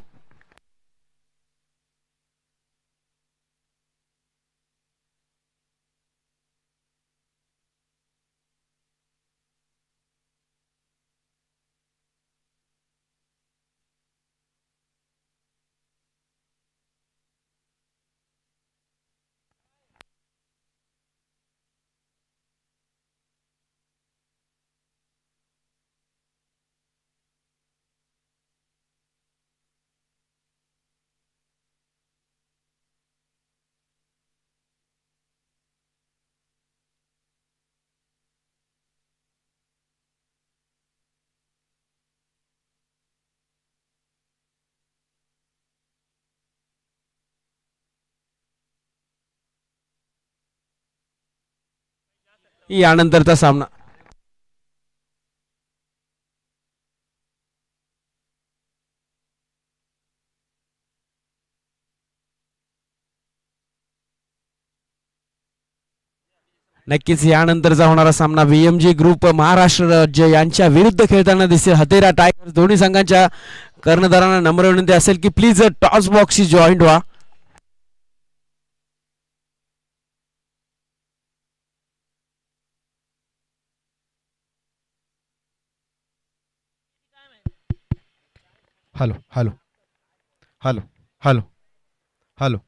यानंतरचा सामना नक्कीच यानंतरचा होणारा सामना VMG ग्रुप महाराष्ट्र राज्य यांच्या विरुद्ध खेळताना दिसेल. हतेरा टायगर्स दोन्ही संघांच्या कर्णधारांना नम्र विनंती असेल की प्लीज टॉस बॉक्सशी जॉईंट व्हा. Hello hello hello hello hello.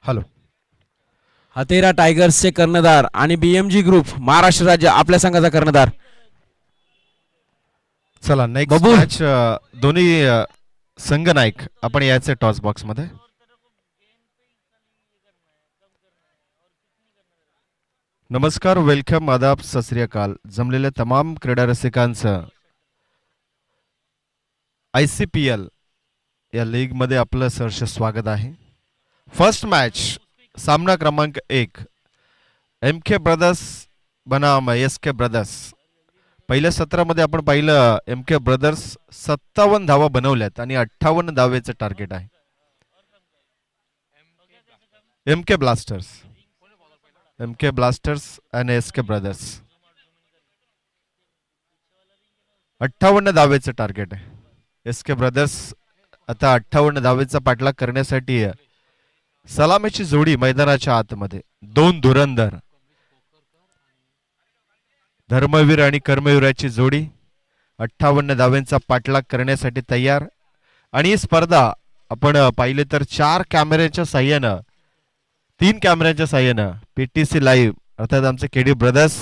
Hello. हतेरा टायगर्सचे कर्णधार आणि BMG ग्रुप महाराष्ट्र राज्य आपल्या संघाचा कर्णधार. चला नेक्स्ट बबूल. मॅच. दोन्ही संघ नायक आपण यायचे टॉस बॉक्स मध्ये. नमस्कार, वेलकम, आदाब, सत श्री अकाल. जमलेल्या तमाम क्रीडा रसिकांचं ICPL या लीग मध्ये आपलं सहर्ष स्वागत आहे. फर्स्ट मॅच सामना क्रमांक 1 MK ब्रदर्स बनाम SK ब्रदर्स. पहिल्या सत्रामध्ये आपण पाहिलं MK ब्रदर्स 57 धावा बनवल्यात आणि 58 धावेचं टार्गेट आहे. MK ब्लास्टर्स आणि SK ब्रदर्स 58 धावेचं टार्गेट आहे. SK ब्रदर्स आता 58 धावेचा पाठलाग करण्यासाठी सलामीची जोडी मैदानाच्या आतमध्ये. 2 धुरंधर धर्मवीर आणि कर्मवीराची जोडी 58 धावेंचा पाठलाग करण्यासाठी तयार. आणि ही स्पर्धा आपण पाहिले तर 4 कॅमेऱ्याच्या साह्यानं 3 कॅमेऱ्याच्या साह्यानं PTC लाईव्ह अर्थात आमचे KD ब्रदर्स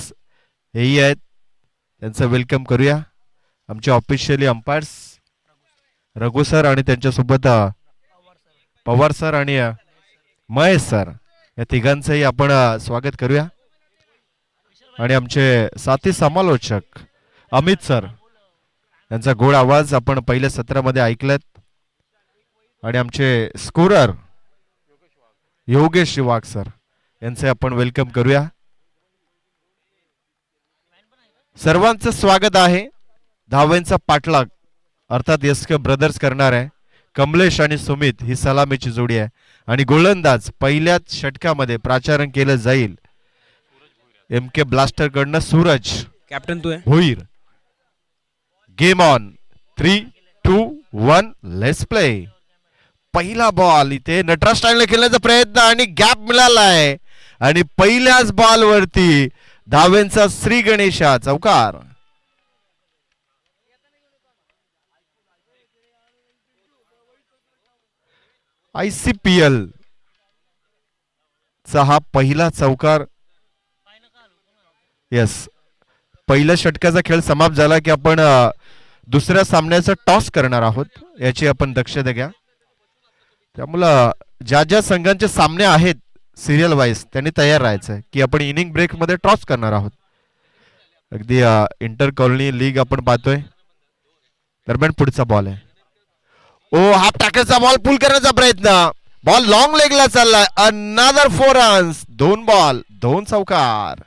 हेही आहेत. त्यांचं वेलकम करूया. आमचे ऑफिशियली अंपायर्स रघु सर आणि त्यांच्यासोबत पवार सर आणि महेश सर या तिघांचंही आपण स्वागत करूया. आणि आमचे साथी समालोचक अमित सर यांचा गोड आवाज आपण पहिल्या सत्रामध्ये ऐकलेत. आणि आमचे स्कोरर योगेश वाघ सर यांचे आपण वेलकम करूया. सर्वांचं स्वागत आहे. धावेंचा पाठलाग अर्थात SK ब्रदर्स करणार आहे. कमलेश आणि सुमित ही सलामीची जोडी आहे. आणि गोलंदाज पहिल्याच षटकामध्ये प्राचारण केलं जाईल MK ब्लास्टर कडनं सूरज कॅप्टन तू आहे. Bhoir. Game on. 3, 2, 1 let's play. पहिला बॉल इथे नटराज स्टाईलने खेळण्याचा प्रयत्न आणि गॅप मिळालाय. आणि पहिल्याच बॉल वरती धावेंचा श्री गणेशा चौकार. ICPL चा हा पहिला चौकार. येस, पहिल्या षटकाचा खेळ समाप्त झाला की आपण दुसऱ्या सामन्याचा टॉस करणार आहोत. याची आपण दक्षता घ्या. त्यामुळं ज्या ज्या संघांचे सामने आहेत सिरियल वाईज त्यांनी तयार राहायचं की आपण इनिंग ब्रेक मध्ये टॉस करणार आहोत. अगदी इंटर कॉलनी लीग आपण पाहतोय. दरम्यान पुढचा बॉल आहे. ओ हाफ टाकरचा बॉल पुल करण्याचा प्रयत्न. बॉल लॉंग लेगला चाललाय. Another 4 runs. 2 बॉल 2 चौकार.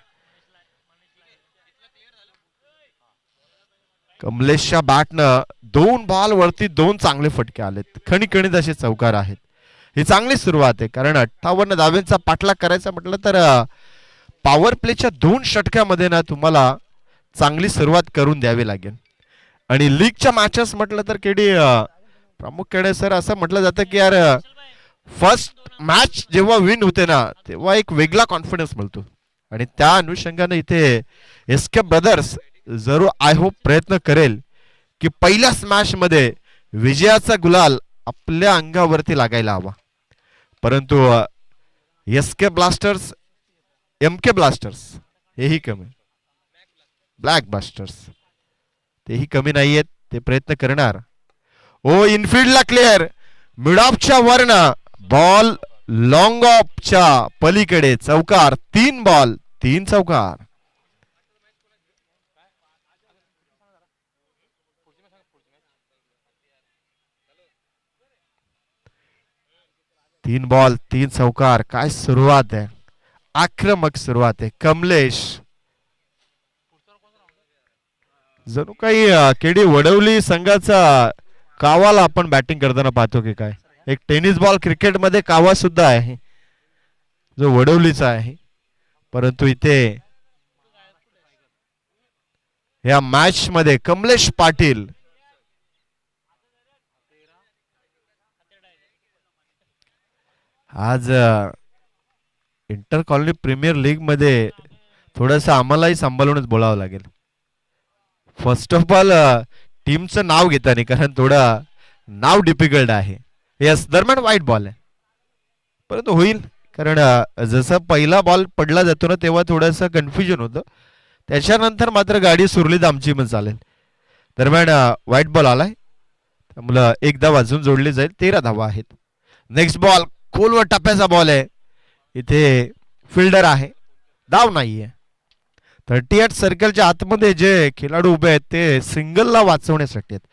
कमलेशच्या बॅटनं 2 बॉल वरती 2 चांगले फटके आलेत. खणखणीत असे चौकार आहेत. ही चांगली सुरुवात आहे, कारण 58 धावेंचा पाठलाग करायचा म्हटलं तर पॉवर प्लेच्या 2 षटकामध्ये ना तुम्हाला चांगली सुरुवात करून द्यावी लागेल. आणि लीगच्या मॅचेस म्हटलं तर केडी प्रामुख्याने सर असं म्हटलं जातं की यार फर्स्ट मॅच जेव्हा विन होते ना तेव्हा एक वेगळा कॉन्फिडन्स मिळतो. आणि त्या अनुषंगाने इथे एसके ब्रदर्स जरूर आय होप प्रयत्न करेल की पहिल्याच मॅच मध्ये विजयाचा गुलाल आपल्या अंगावरती लागायला हवा. परंतु एसके ब्लास्टर्स एमके ब्लास्टर्स हेही कमी, ब्लॅक ब्लास्टर्स तेही कमी नाहीयेत. ते प्रयत्न करणार. ओ इनफिल्डला क्लिअर. मिड ऑफच्या वरन बॉल लॉंग ऑफच्या पलीकडे चौकार. 3 बॉल 3 चौकार. तीन बॉल 3 चौकार. काय सुरुवात आहे, आक्रमक सुरुवात आहे. कमलेश जणू काही केडी वडवली संघाचा कावाला आपण बॅटिंग करताना पाहतो की काय. एक टेनिस बॉल क्रिकेटमध्ये कावा सुद्धा आहे जो वडवलीचा आहे. परंतु इथे या मॅच मध्ये कमलेश पाटील आज इंटर कॉलनी प्रीमियर लीग मध्ये थोडंसं आम्हालाही सांभाळूनच बोलावं लागेल. फर्स्ट ऑफ ऑल टीमचं नाव घेताना, कारण थोडं नाव डिफिकल्ट आहे. यस दरम्यान वाईट बॉल आहे, परंतु होईल. कारण जसं पहिला बॉल पडला जातो ना तेव्हा थोडंसं कन्फ्युजन होतं. त्याच्यानंतर मात्र गाडी सुरलीत आमची मग चालेल. दरम्यान वाईट बॉल आलाय, त्यामुळं एक धाव अजून जोडली जाईल. 13 धावा आहेत. नेक्स्ट बॉल खोलवर टप्प्याचा बॉल आहे. इथे फिल्डर आहे, धाव नाहीये. 38 सर्कलच्या आतमध्ये जे खेळाडू उभे आहेत ते सिंगलला वाचवण्यासाठी आहेत,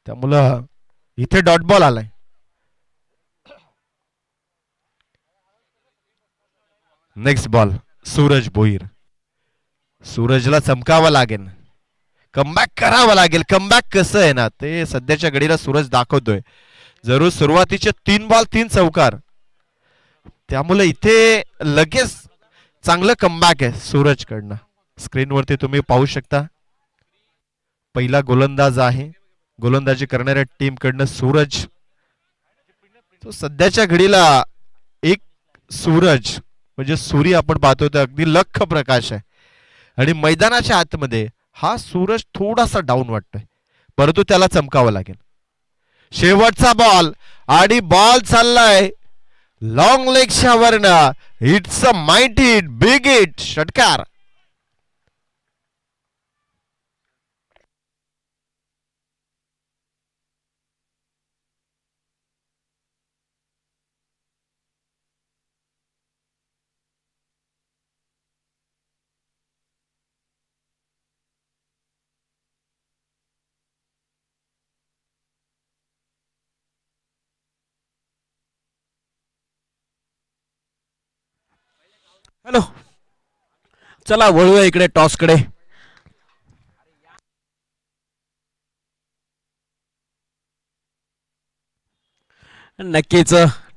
त्यामुळं इथे डॉट बॉल आलाय. Next ball Suraj Bhoir. सूरजला चमकावं लागेल, कमबॅक करावं लागेल. कमबॅक कसं आहे ना ते सध्याच्या घडीला सूरज दाखवतोय. जरूर सुरुवातीचे 3 बॉल 3 चौकार, त्यामुळे इथे लगेच चांगलं कमबॅक आहे सूरज कडनं. स्क्रीनवरती तुम्ही पाहू शकता पहिला गोलंदाज आहे. गोलंदाजी करणाऱ्या टीम कडनं सूरज. तो सध्याच्या घडीला एक सूरज म्हणजे सूर्य आपण पाहतो तर अगदी लख प्रकाश आहे. आणि मैदानाच्या आतमध्ये हा सूरज थोडासा डाऊन वाटतोय, परंतु त्याला चमकावं लागेल. शेवटचा बॉल आणि बॉल चाललाय लॉंग लेगच्या वरनं. It's a mighty hit, big hit, षटकार. हॅलो, चला वळूया इकडे टॉसकडे. नक्कीच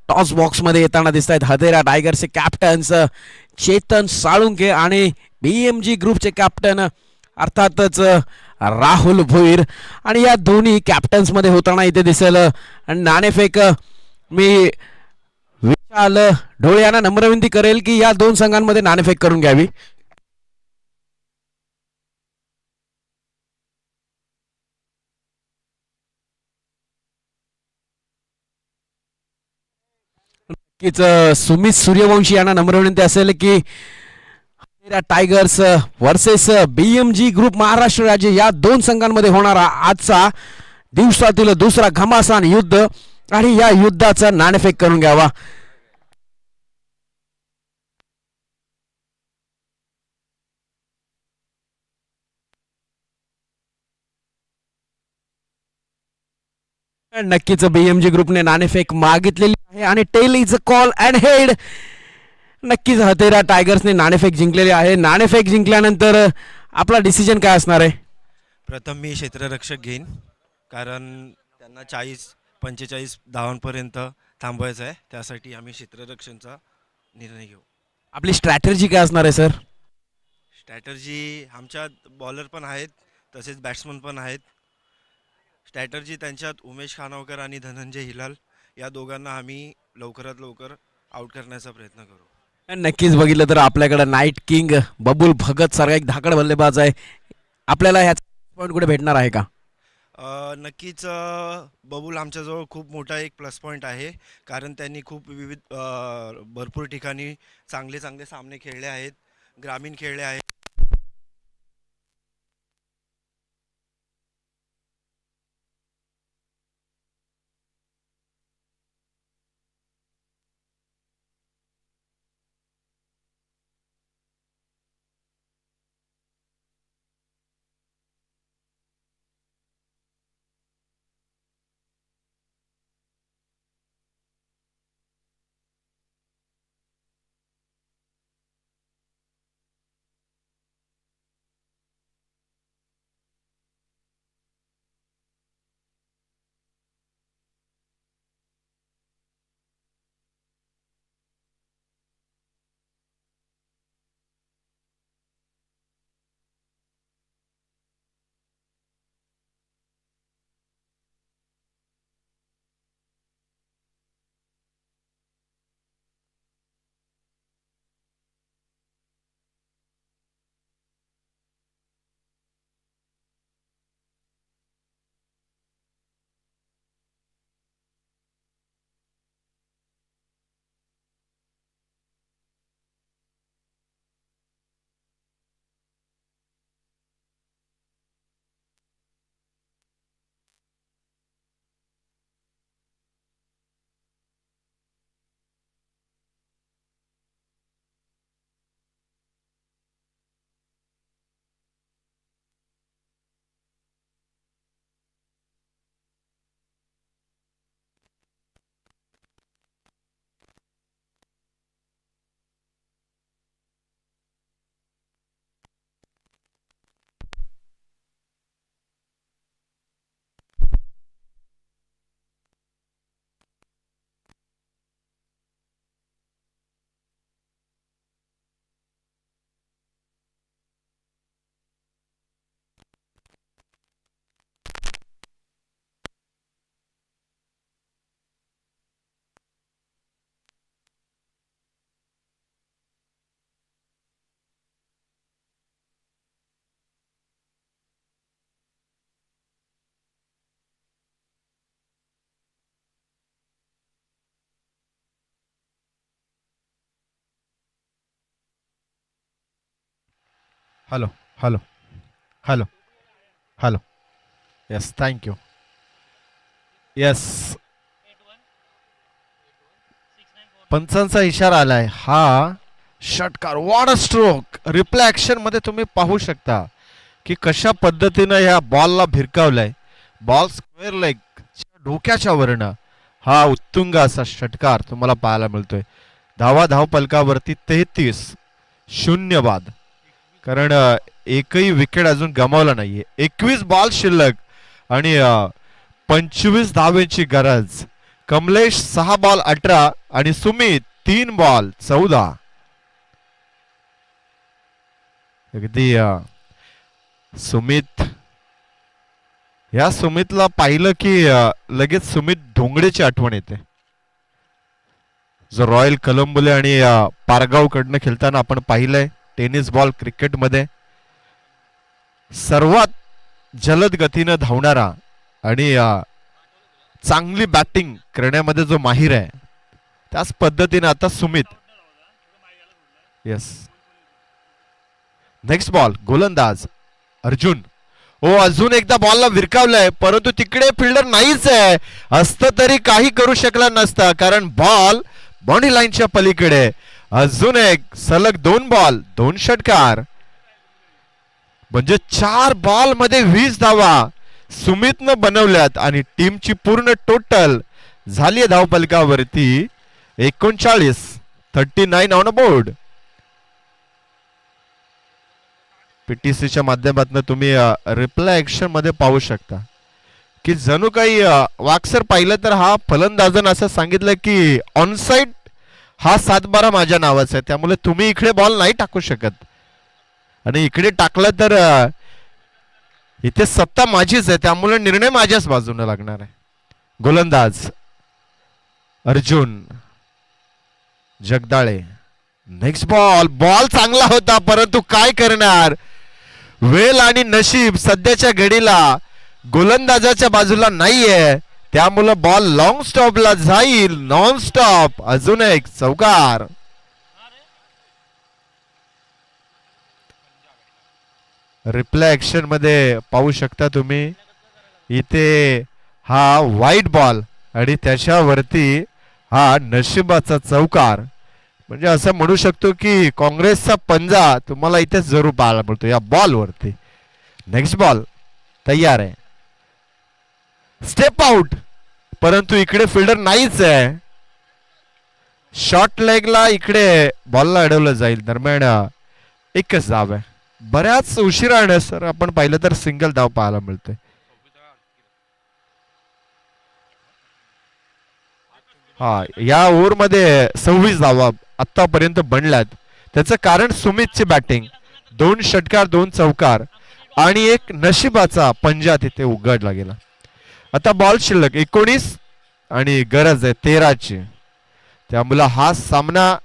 टॉस बॉक्स मध्ये येताना दिसत आहेत हदेरा टायगरचे कॅप्टन्स चेतन साळुंके आणि बीएमजी ग्रुपचे कॅप्टन अर्थातच राहुल भोईर. आणि या दोन्ही कॅप्टन्स मध्ये होताना इथे दिसेल नाणेफेक. मी विशाल ढोळे यांना नम्र विनंती करेल की या दोन संघांमध्ये नाणेफेक करून घ्यावी. सुमित सूर्यवंशी यांना नम्र विनंती असेल की tigers versus BMG group Maharashtra राज्य या दोन संघांमध्ये होणारा आजचा दिवसातील दुसरा घमासान युद्ध आणि या युद्धाचा नाणेफेक करून घ्यावा. नक्कीच बीएमजी ग्रुपने नाणेफेक मागितलेली आहे आणि tail is a call and head. नक्कीच हतेरा टायगर्सने नाणेफेक जिंकलेली आहे. नाणेफेक जिंकल्यानंतर आपला डिसिजन काय असणार आहे? प्रथम मी क्षेत्ररक्षक घेईन, कारण त्यांना 40-45 धावांपर्यंत थांबवायचं आहे. त्यासाठी आम्ही क्षेत्ररक्षणचा निर्णय घेऊ. आपली स्ट्रॅटेजी काय असणार आहे सर? स्ट्रॅटर्जी आमच्यात बॉलर पण आहेत, तसेच बॅट्समन पण आहेत. स्ट्रॅटर्जी त्यांच्यात उमेश खानावकर आणि धनंजय हिलाल या दोघांना आम्ही लवकरात लवकर आउट करण्याचा प्रयत्न करू. नक्कीच बघितलं तर आपल्याकडे नाईट किंग बबुल भगत सारखा एक धाकड बल्लेबाज आहे. आपल्याला ह्याचा पॉईंट कुठे भेटणार आहे का? नक्कीच बबूल आमच्याजवळ खूप मोठा एक प्लस पॉईंट आहे, कारण त्यांनी खूप विविध भरपूर ठिकाणी चांगले चांगले सामने खेळले आहेत, ग्रामीण खेळले आहेत. Hello hello hello hello. Yes, thank you. Yes, पंचांचा इशारा आलाय. हा षटकार, what a stroke. Replay action मध्ये तुम्ही पाहू शकता की कशा पद्धतीनं या बॉलला भिरकावलाय. बॉल स्क्वेअर लेग डोक्याच्या वरनं हा उत्तुंग असा षटकार तुम्हाला पाहायला मिळतोय. धाव पलकावरती 33-0 बाद. कारण एकही विकेट अजून गमावला नाहीये. 21 बॉल शिल्लक आणि 25 धावेची गरज. कमलेश 6 बॉल 18 आणि सुमित 3 बॉल 14. अगदी सुमित, या सुमितला पाहिलं की लगेच सुमित ढोंगडेची आठवण येते. जो रॉयल कोलंबोले आणि पारगाव कडनं खेळताना आपण पाहिलंय. टेनिस बॉल क्रिकेट मध्ये सर्वात जलद गतीनं धावणारा आणि चांगली बॅटिंग करण्यामध्ये जो माहिर आहे, त्याच पद्धतीने आता सुमित. येस, नेक्स्ट बॉल गोलंदाज अर्जुन. ओ, अजून एकदा बॉलला विरकावलाय, परंतु तिकडे फिल्डर नाहीच आहे. असतं तरी काही करू शकला नसता, कारण बॉल बाउंड्री लाईनच्या पलीकडे. अजून एक सलग 2 बॉल 2 षटकार, म्हणजे 4 बॉल मध्ये 20 धावा. सुमितनं बनवल्यात आणि टीमची पूर्ण टोटल झाली धावपलकावरती 39 ऑन बोर्ड. पीटीसीच्या माध्यमातून तुम्ही रिप्लाय ऍक्शन मध्ये पाहू शकता की जणू काही वाक्सर पाहिलं तर हा फलंदाजन असं सांगितलं की ऑनसाइड हा 7-12 माझ्या नावाचा आहे, त्यामुळे तुम्ही इकडे बॉल नाही टाकू शकत आणि इकडे टाकलं तर इथे सत्ता माझीच आहे, त्यामुळे निर्णय माझ्याच बाजूने लागणार आहे. गोलंदाज अर्जुन जगदाळे. नेक्स्ट बॉल चांगला होता, परंतु काय करणार, वेल आणि नशीब सध्याच्या घडीला गोलंदाजाच्या बाजूला नाहीये, त्यामुळं बॉल लॉंग स्टॉपला जाईल. नॉन स्टॉप, अजून एक चौकार. रिप्लाय ऍक्शन मध्ये पाहू शकता तुम्ही इथे हा व्हाईट बॉल आणि त्याच्यावरती हा नशिबाचा चौकार. म्हणजे असं म्हणू शकतो की काँग्रेसचा पंजा तुम्हाला इथे जरूर पाहायला मिळतो या बॉल वरती. नेक्स्ट बॉल तयार आहे, स्टेप आउट, परंतु इकडे फिल्डर नाहीच आहे. शॉर्ट लेगला इकडे बॉलला अडवलं जाईल. दरम्यान एकच धाव आहे. बऱ्याच उशिराने सर आपण पाहिलं तर सिंगल धाव पाहायला मिळते. हा या ओव्हर मध्ये 26 धावा आतापर्यंत बनल्यात. त्याचं कारण सुमितची बॅटिंग, 2 षटकार 2 चौकार आणि एक नशिबाचा पंजा तिथे उघडला गेला. आता बॉल शिल्लक 19 आणि गरज आहे 13ची, त्यामुळे हा सामना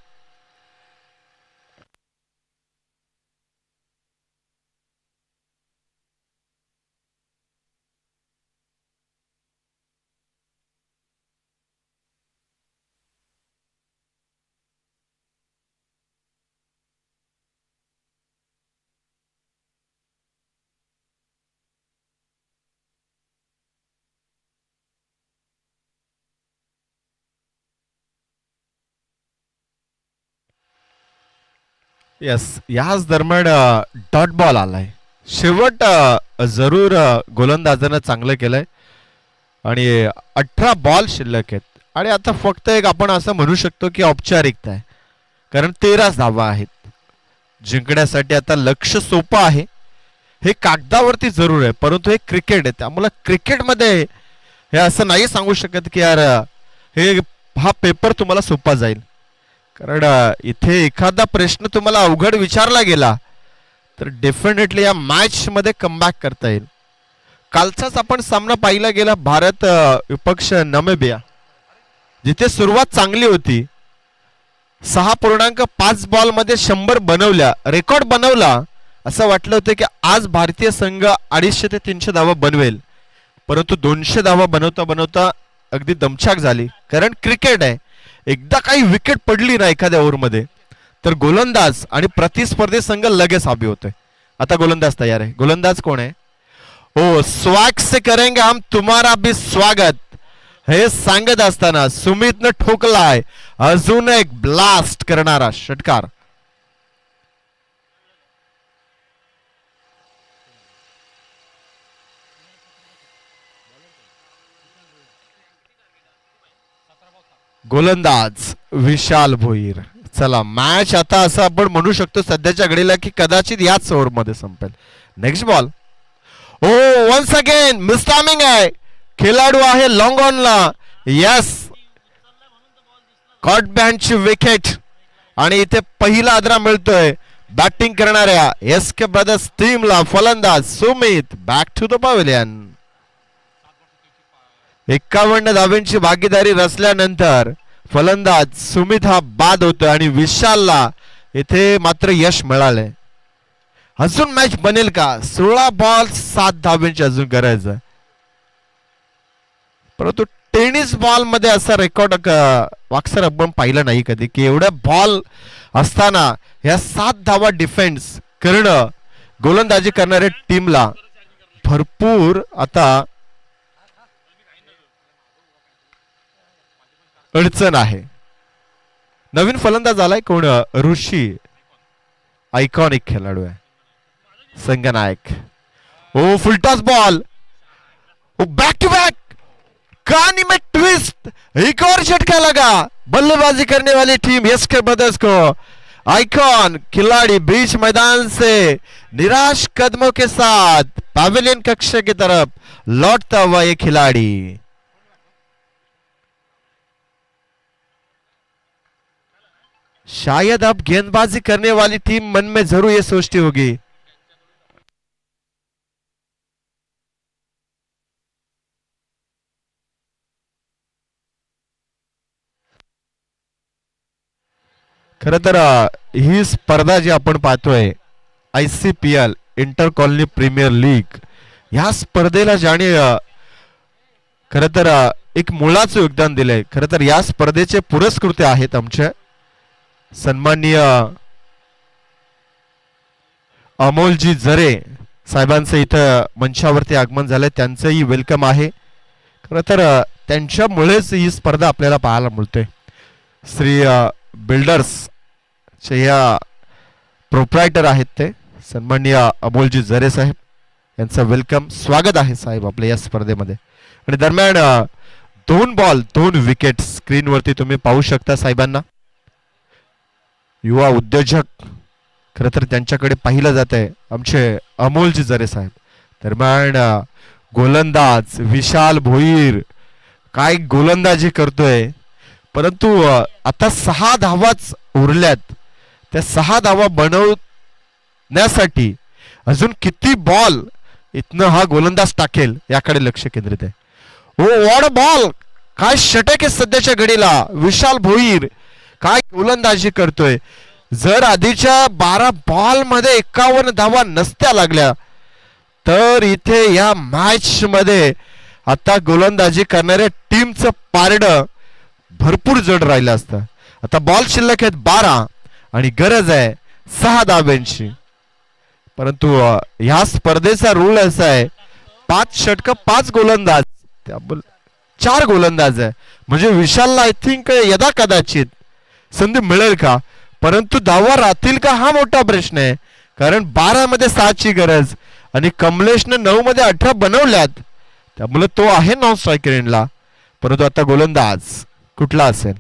यस याच दरम्यान डॉट बॉल आलाय. शेवट जरूर गोलंदाजानं चांगलं केलंय आणि 18 बॉल शिल्लक आहेत आणि आता फक्त एक आपण असं म्हणू शकतो की औपचारिकता आहे, कारण 13 धावा आहेत. जिंकण्यासाठी आता लक्ष सोपं आहे. हे कागदावरती जरूर आहे, परंतु हे क्रिकेट आहे, त्यामुळे क्रिकेटमध्ये हे असं नाही सांगू शकत की यार हे हा पेपर तुम्हाला सोपा जाईल. कारण इथे एखादा प्रश्न तुम्हाला अवघड विचारला गेला तर डेफिनेटली या मॅच मध्ये कमबॅक करता येईल. कालचाच आपण सामना पाहिला गेला भारत विपक्ष नामिबिया, जिथे सुरुवात चांगली होती. 6.5 बॉल मध्ये 100 बनवल्या, रेकॉर्ड बनवला. असं वाटलं होतं की आज भारतीय संघ 250 ते 300 धावा बनवेल, परंतु 200 धावा बनवता बनवता अगदी दमछाक झाली. कारण क्रिकेट आहे, एकदा काही विकेट पडली ना एखाद्या ओव्हरमध्ये तर गोलंदाज आणि प्रतिस्पर्धी संघ लगेच हवी होते. आता गोलंदाज तयार आहे. गोलंदाज कोण आहे? ओ स्वॅग से करेंगे हम तुम्हारा भी स्वागत, हे सांगत असताना सुमितनं ठोकलाय अजून एक ब्लास्ट करणारा षटकार. गोलंदाज विशाल भोईर. चला मॅच आता असं आपण म्हणू शकतो सध्याच्या घडीला की कदाचित याच ओव्हर मध्ये संपेल. Next ball. Oh once again mistiming आहे, खेळाडू आहे लॉंग ऑनला. यस, कॉट बँडची विकेट आणि इथे पहिला आदरा मिळतोय बॅटिंग करणाऱ्या एस के ब्रदर्स टीमला. फलंदाज Sumit back to the pavilion. 51 धावांची भागीदारी रचल्यानंतर फलंदाज सुमित हा बाद होतोय आणि विशालला इथे मात्र यश मिळालंय. अजून मॅच बनेल का? 16 बॉल 7 धावांची अजून गरज आहे, परंतु टेनिस बॉल मध्ये असा रेकॉर्ड वाक्सर आपण पाहिलं नाही कधी की एवढ्या बॉल असताना या 7 धावा डिफेन्स करणं गोलंदाजी करणाऱ्या टीमला भरपूर आता अडचण आहे. नवीन फलंदाज आलाय कोण? ऋषी, आयकॉनिक खेळाडू आहे, संघनायक. Oh full toss ball back to back कहानी में ट्विस्ट, एक और झटका लगा बल्लेबाजी करने वाली टीम एसके ब्रदर्स को। आइकॉन खिलाड़ी बीच मैदान से निराश कदमों के साथ पैवेलियन कक्ष की तरफ लौटता हुआ ये खिलाड़ी। शायद अब गेंदबाजी करने वाली टीम मन में जरूर ये सोचती होगी खर तर ही स्पर्धा जी आपण पाहतोय ICPL inter colony premier league, या स्पर्धेला ज्याने खर तर एक मुळाचं योगदान दिलंय। खर तर या स्पर्धेचे पुरस्कृते आहेत आमचे सन्माननीय अमोलजी जरे साहेबांचं इथं मंचावरती आगमन झालंय, त्यांचंही वेलकम आहे। खर तर त्यांच्यामुळेच ही स्पर्धा आपल्याला पाहायला मिळते। श्री बिल्डर्स चे या प्रोप्रायटर आहेत ते सन्माननीय अमोलजी जरे साहेब, यांचं वेलकम स्वागत आहे साहेब आपल्या या स्पर्धेमध्ये। आणि दरम्यान 2 बॉल 2 विकेट स्क्रीनवरती तुम्ही पाहू शकता साहेबांना। युवा उद्योजक खरं तर त्यांच्याकडे पाहिलं जात आहे आमचे अमोलजी जरे साहेब। दरम्यान गोलंदाज विशाल भोईर काय गोलंदाजी करतोय, परंतु आता 6 धावाच उरल्यात। त्या 6 धावा बनवण्यासाठी अजून किती बॉल इथनं हा गोलंदाज टाकेल याकडे लक्ष केंद्रित आहे। ओ व्हॉट अ बॉल, काय षटक आहे सध्याच्या घडीला। विशाल भोईर काय गोलंदाजी करतोय। जर आधीच्या 12 बॉल मध्ये 51 धावा नसत्या लागल्या तर इथे या मॅच मध्ये आता गोलंदाजी करणाऱ्या टीमचं पारडं भरपूर जड राहिलं असतं। आता बॉल शिल्लक आहेत 12 आणि गरज आहे 6 धाब्यांची। परंतु ह्या स्पर्धेचा रूल असा आहे 5 षटक 5 गोलंदाज, त्यामुळे 4 गोलंदाज आहे। म्हणजे विशालला आय थिंक यदा कदाचित संधी मिळेल का, परंतु धावा राहतील का हा मोठा प्रश्न आहे। कारण 12 मध्ये 6 ची गरज आणि कमलेशने 9 मध्ये 18 बनवल्यात, त्यामुळे तो आहे नॉन स्ट्रायकर एंडला। परंतु आता गोलंदाज कुठला असेल।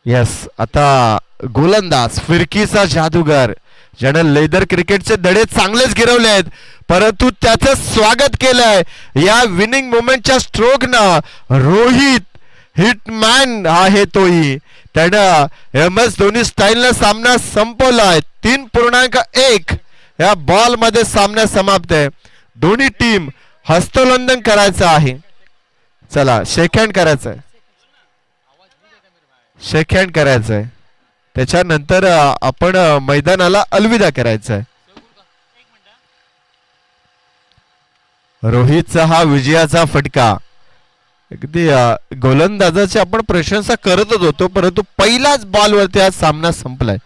यस, आता गोलंदाज फिरकीचा जादूगार ज्याने लेदर क्रिकेटचे धडे चांगलेच गिरवले आहेत, परंतु त्याचं स्वागत केलंय या विनिंग मोमेंटच्या स्ट्रोकनं रोहित हिटमॅन आहे तोही। त्यानं MS धोनी स्टाईलनं सामना संपवलाय। 3.1 या बॉल मध्ये सामना समाप्त आहे। दोन्ही टीम हस्तोलंदन करायचं आहे। चला शेक हँड करायचंय, शेक हँड करायचंय, त्याच्यानंतर आपण मैदानाला अलविदा करायचंय। रोहितचा हा विजयाचा फटका, अगदी गोलंदाजाची आपण प्रशंसा करतच होतो, परंतु पहिल्याच बॉलवरती हा सामना संपलाय।